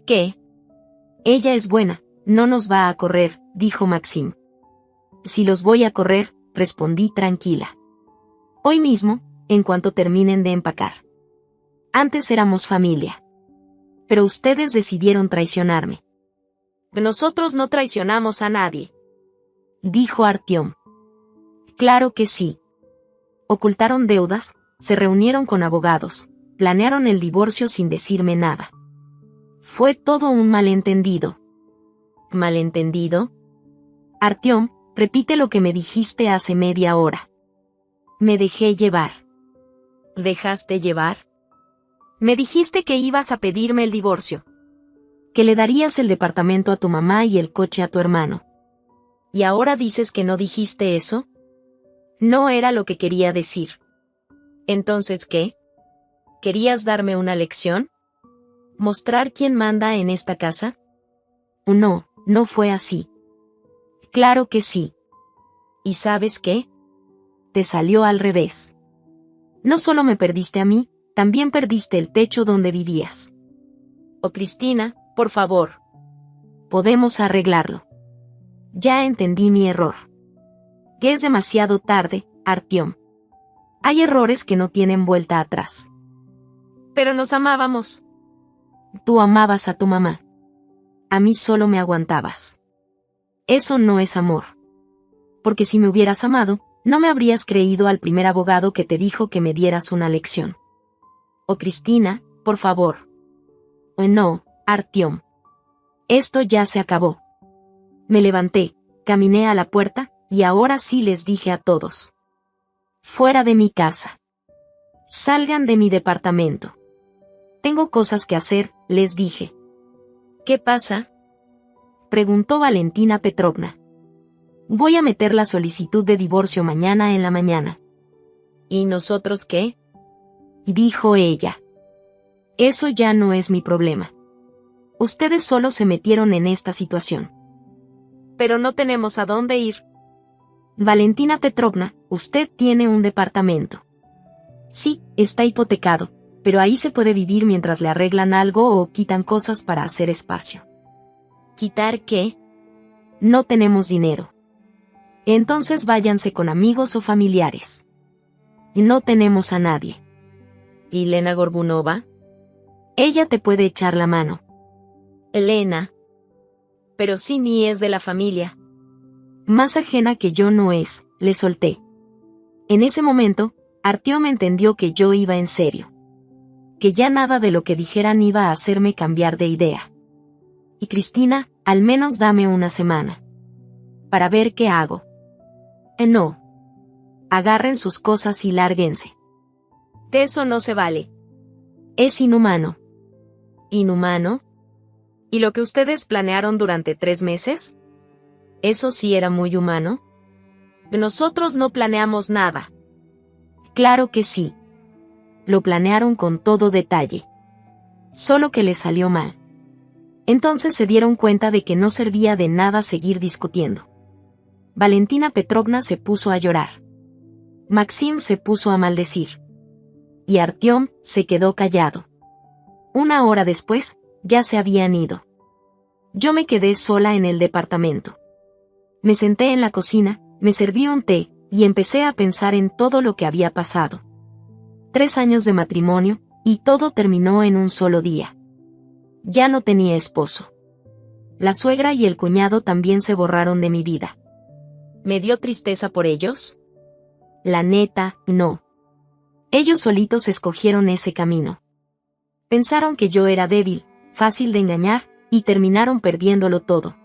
¿Qué? Ella es buena, no nos va a correr, dijo Maxim. Si los voy a correr, respondí tranquila. Hoy mismo, en cuanto terminen de empacar. Antes éramos familia. Pero ustedes decidieron traicionarme. Nosotros no traicionamos a nadie, dijo Artyom. Claro que sí. Ocultaron deudas, se reunieron con abogados, planearon el divorcio sin decirme nada. Fue todo un malentendido. ¿Malentendido? Artyom, repite lo que me dijiste hace media hora. Me dejé llevar. ¿Dejaste llevar? Me dijiste que ibas a pedirme el divorcio. Que le darías el departamento a tu mamá y el coche a tu hermano. ¿Y ahora dices que no dijiste eso? No era lo que quería decir. ¿Entonces qué? ¿Querías darme una lección? ¿Mostrar quién manda en esta casa? No, no fue así. Claro que sí. ¿Y sabes qué? Te salió al revés. No solo me perdiste a mí, también perdiste el techo donde vivías. Oh, Cristina, por favor. Podemos arreglarlo. Ya entendí mi error. Que es demasiado tarde, Artyom. Hay errores que no tienen vuelta atrás. Pero nos amábamos. Tú amabas a tu mamá. A mí solo me aguantabas. Eso no es amor. Porque si me hubieras amado, no me habrías creído al primer abogado que te dijo que me dieras una lección. Oh, Cristina, por favor. No, Artyom. Esto ya se acabó. Me levanté, caminé a la puerta, y ahora sí les dije a todos. Fuera de mi casa. Salgan de mi departamento. Tengo cosas que hacer, les dije. ¿Qué pasa? Preguntó Valentina Petrovna. Voy a meter la solicitud de divorcio mañana en la mañana. ¿Y nosotros qué? Dijo ella. Eso ya no es mi problema. Ustedes solo se metieron en esta situación. Pero no tenemos a dónde ir. Valentina Petrovna, usted tiene un departamento. Sí, está hipotecado, pero ahí se puede vivir mientras le arreglan algo o quitan cosas para hacer espacio. ¿Quitar qué? No tenemos dinero. Entonces váyanse con amigos o familiares. No tenemos a nadie. ¿Y Elena Gorbunova? Ella te puede echar la mano. Elena. Pero sí ni es de la familia. Más ajena que yo no es, le solté. En ese momento, Artyom entendió que yo iba en serio. Que ya nada de lo que dijeran iba a hacerme cambiar de idea. Y Cristina, al menos dame una semana. Para ver qué hago. No. Agarren sus cosas y lárguense. De eso no se vale. Es inhumano. ¿Inhumano? ¿Y lo que ustedes planearon durante 3 meses? ¿Eso sí era muy humano? Nosotros no planeamos nada. Claro que sí. Lo planearon con todo detalle. Solo que les salió mal. Entonces se dieron cuenta de que no servía de nada seguir discutiendo. Valentina Petrovna se puso a llorar. Maxim se puso a maldecir. Y Artyom se quedó callado. Una hora después, ya se habían ido. Yo me quedé sola en el departamento. Me senté en la cocina, me serví un té, y empecé a pensar en todo lo que había pasado. 3 años de matrimonio, y todo terminó en un solo día. Ya no tenía esposo. La suegra y el cuñado también se borraron de mi vida. ¿Me dio tristeza por ellos? La neta, no. Ellos solitos escogieron ese camino. Pensaron que yo era débil, fácil de engañar, y terminaron perdiéndolo todo.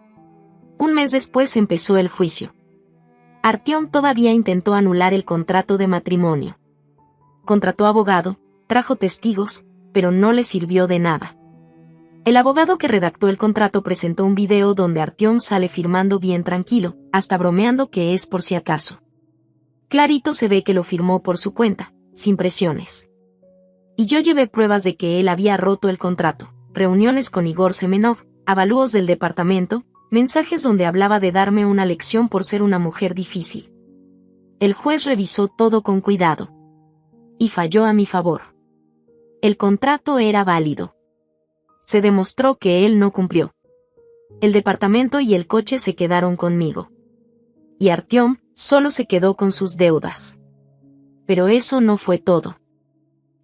Un mes después empezó el juicio. Artyom todavía intentó anular el contrato de matrimonio. Contrató abogado, trajo testigos, pero no le sirvió de nada. El abogado que redactó el contrato presentó un video donde Artyom sale firmando bien tranquilo, hasta bromeando que es por si acaso. Clarito se ve que lo firmó por su cuenta, sin presiones. Y yo llevé pruebas de que él había roto el contrato, reuniones con Igor Semenov, avalúos del departamento, mensajes donde hablaba de darme una lección por ser una mujer difícil. El juez revisó todo con cuidado. Y falló a mi favor. El contrato era válido. Se demostró que él no cumplió. El departamento y el coche se quedaron conmigo. Y Artyom solo se quedó con sus deudas. Pero eso no fue todo.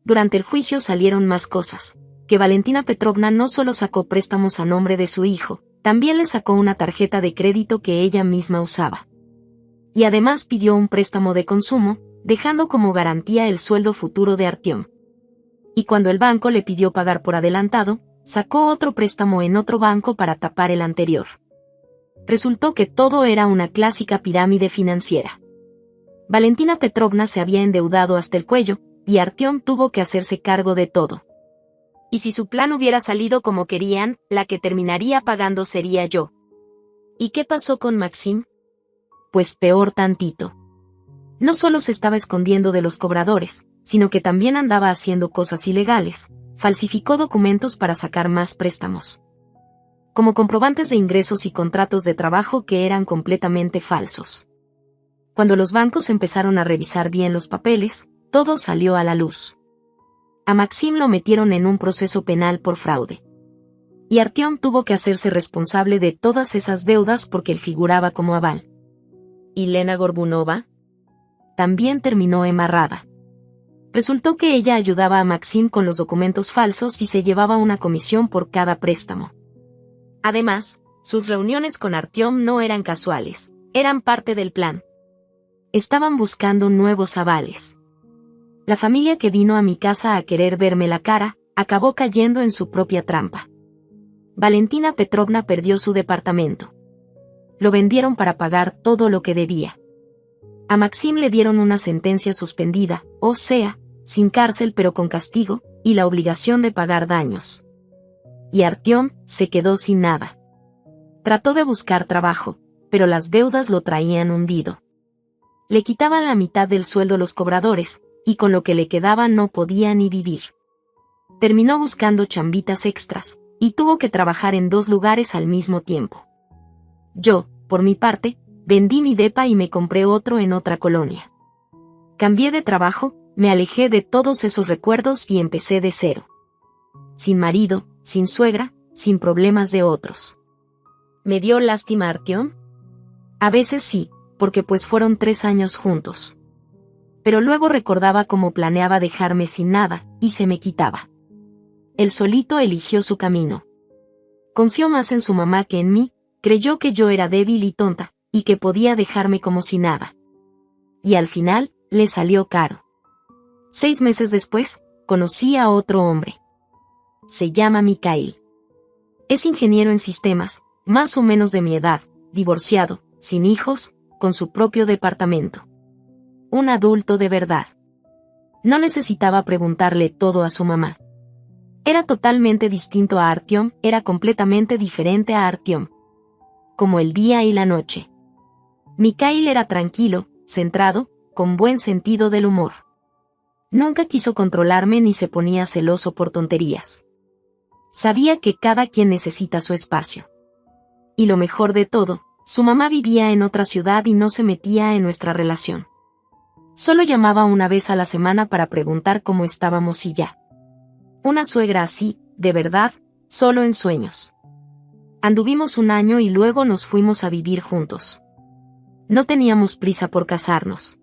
Durante el juicio salieron más cosas, que Valentina Petrovna no solo sacó préstamos a nombre de su hijo, también le sacó una tarjeta de crédito que ella misma usaba. Y además pidió un préstamo de consumo, dejando como garantía el sueldo futuro de Artyom. Y cuando el banco le pidió pagar por adelantado, sacó otro préstamo en otro banco para tapar el anterior. Resultó que todo era una clásica pirámide financiera. Valentina Petrovna se había endeudado hasta el cuello, y Artyom tuvo que hacerse cargo de todo. Y si su plan hubiera salido como querían, la que terminaría pagando sería yo. ¿Y qué pasó con Maxim? Pues peor tantito. No solo se estaba escondiendo de los cobradores, sino que también andaba haciendo cosas ilegales, falsificó documentos para sacar más préstamos. Como comprobantes de ingresos y contratos de trabajo que eran completamente falsos. Cuando los bancos empezaron a revisar bien los papeles, todo salió a la luz. A Maxim lo metieron en un proceso penal por fraude. Y Artyom tuvo que hacerse responsable de todas esas deudas porque él figuraba como aval. ¿Y Lena Gorbunova? También terminó embarrada. Resultó que ella ayudaba a Maxim con los documentos falsos y se llevaba una comisión por cada préstamo. Además, sus reuniones con Artyom no eran casuales, eran parte del plan. Estaban buscando nuevos avales. La familia que vino a mi casa a querer verme la cara, acabó cayendo en su propia trampa. Valentina Petrovna perdió su departamento. Lo vendieron para pagar todo lo que debía. A Maxim le dieron una sentencia suspendida, o sea, sin cárcel pero con castigo, y la obligación de pagar daños. Y Artyom se quedó sin nada. Trató de buscar trabajo, pero las deudas lo traían hundido. Le quitaban la mitad del sueldo los cobradores, y con lo que le quedaba no podía ni vivir. Terminó buscando chambitas extras, y tuvo que trabajar en 2 lugares al mismo tiempo. Yo, por mi parte, vendí mi depa y me compré otro en otra colonia. Cambié de trabajo, me alejé de todos esos recuerdos y empecé de cero. Sin marido, sin suegra, sin problemas de otros. ¿Me dio lástima Artyom? A veces sí, porque pues fueron 3 años juntos. Pero luego recordaba cómo planeaba dejarme sin nada, y se me quitaba. Él solito eligió su camino. Confió más en su mamá que en mí, creyó que yo era débil y tonta, y que podía dejarme como si nada. Y al final, le salió caro. 6 meses después, conocí a otro hombre. Se llama Mikhail. Es ingeniero en sistemas, más o menos de mi edad, divorciado, sin hijos, con su propio departamento. Un adulto de verdad. No necesitaba preguntarle todo a su mamá. Era totalmente distinto a Artyom, era completamente diferente a Artyom. Como el día y la noche. Mikhail era tranquilo, centrado, con buen sentido del humor. Nunca quiso controlarme ni se ponía celoso por tonterías. Sabía que cada quien necesita su espacio. Y lo mejor de todo, su mamá vivía en otra ciudad y no se metía en nuestra relación. Solo llamaba una vez a la semana para preguntar cómo estábamos y ya. Una suegra así, de verdad, solo en sueños. Anduvimos un año y luego nos fuimos a vivir juntos. No teníamos prisa por casarnos.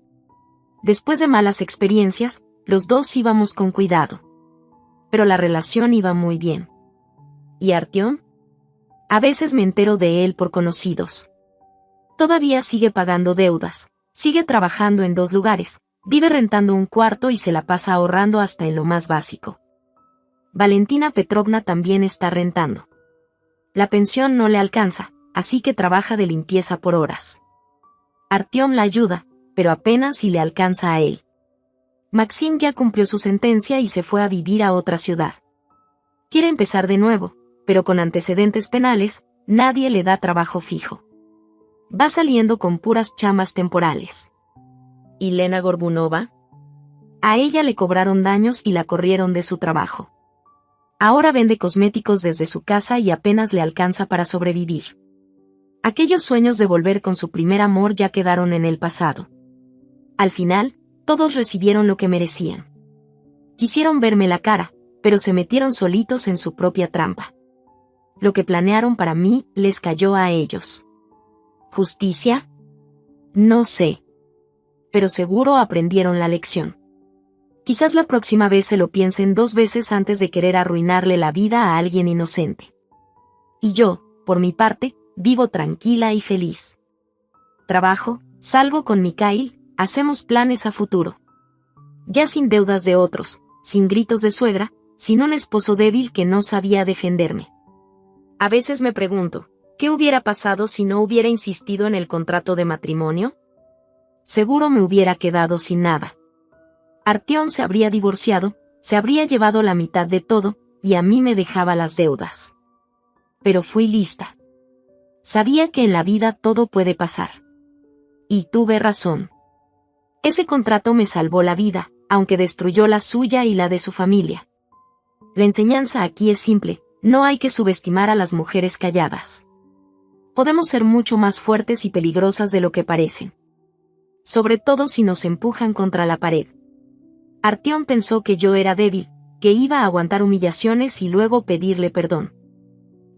Después de malas experiencias, los dos íbamos con cuidado. Pero la relación iba muy bien. ¿Y Artyom? A veces me entero de él por conocidos. Todavía sigue pagando deudas, sigue trabajando en 2 lugares, vive rentando un cuarto y se la pasa ahorrando hasta en lo más básico. Valentina Petrovna también está rentando. La pensión no le alcanza, así que trabaja de limpieza por horas. Artyom la ayuda, pero apenas si le alcanza a él. Maxim ya cumplió su sentencia y se fue a vivir a otra ciudad. Quiere empezar de nuevo, pero con antecedentes penales, nadie le da trabajo fijo. Va saliendo con puras chamas temporales. ¿Y Lena Gorbunova? A ella le cobraron daños y la corrieron de su trabajo. Ahora vende cosméticos desde su casa y apenas le alcanza para sobrevivir. Aquellos sueños de volver con su primer amor ya quedaron en el pasado. Al final, todos recibieron lo que merecían. Quisieron verme la cara, pero se metieron solitos en su propia trampa. Lo que planearon para mí les cayó a ellos. ¿Justicia? No sé. Pero seguro aprendieron la lección. Quizás la próxima vez se lo piensen 2 veces antes de querer arruinarle la vida a alguien inocente. Y yo, por mi parte, vivo tranquila y feliz. Trabajo, salgo con Mikhail, hacemos planes a futuro. Ya sin deudas de otros, sin gritos de suegra, sin un esposo débil que no sabía defenderme. A veces me pregunto, ¿qué hubiera pasado si no hubiera insistido en el contrato de matrimonio? Seguro me hubiera quedado sin nada. Artyom se habría divorciado, se habría llevado la mitad de todo, y a mí me dejaba las deudas. Pero fui lista. Sabía que en la vida todo puede pasar. Y tuve razón. Ese contrato me salvó la vida, aunque destruyó la suya y la de su familia. La enseñanza aquí es simple, no hay que subestimar a las mujeres calladas. Podemos ser mucho más fuertes y peligrosas de lo que parecen. Sobre todo si nos empujan contra la pared. Artyom pensó que yo era débil, que iba a aguantar humillaciones y luego pedirle perdón.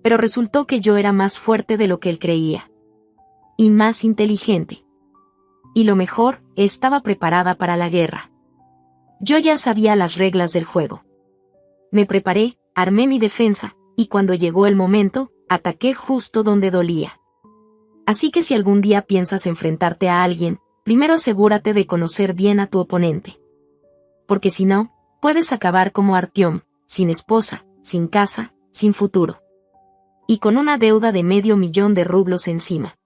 Pero resultó que yo era más fuerte de lo que él creía. Y más inteligente. Y lo mejor, estaba preparada para la guerra. Yo ya sabía las reglas del juego. Me preparé, armé mi defensa, y cuando llegó el momento, ataqué justo donde dolía. Así que si algún día piensas enfrentarte a alguien, primero asegúrate de conocer bien a tu oponente. Porque si no, puedes acabar como Artyom, sin esposa, sin casa, sin futuro. Y con una deuda de $500,000 de rublos encima.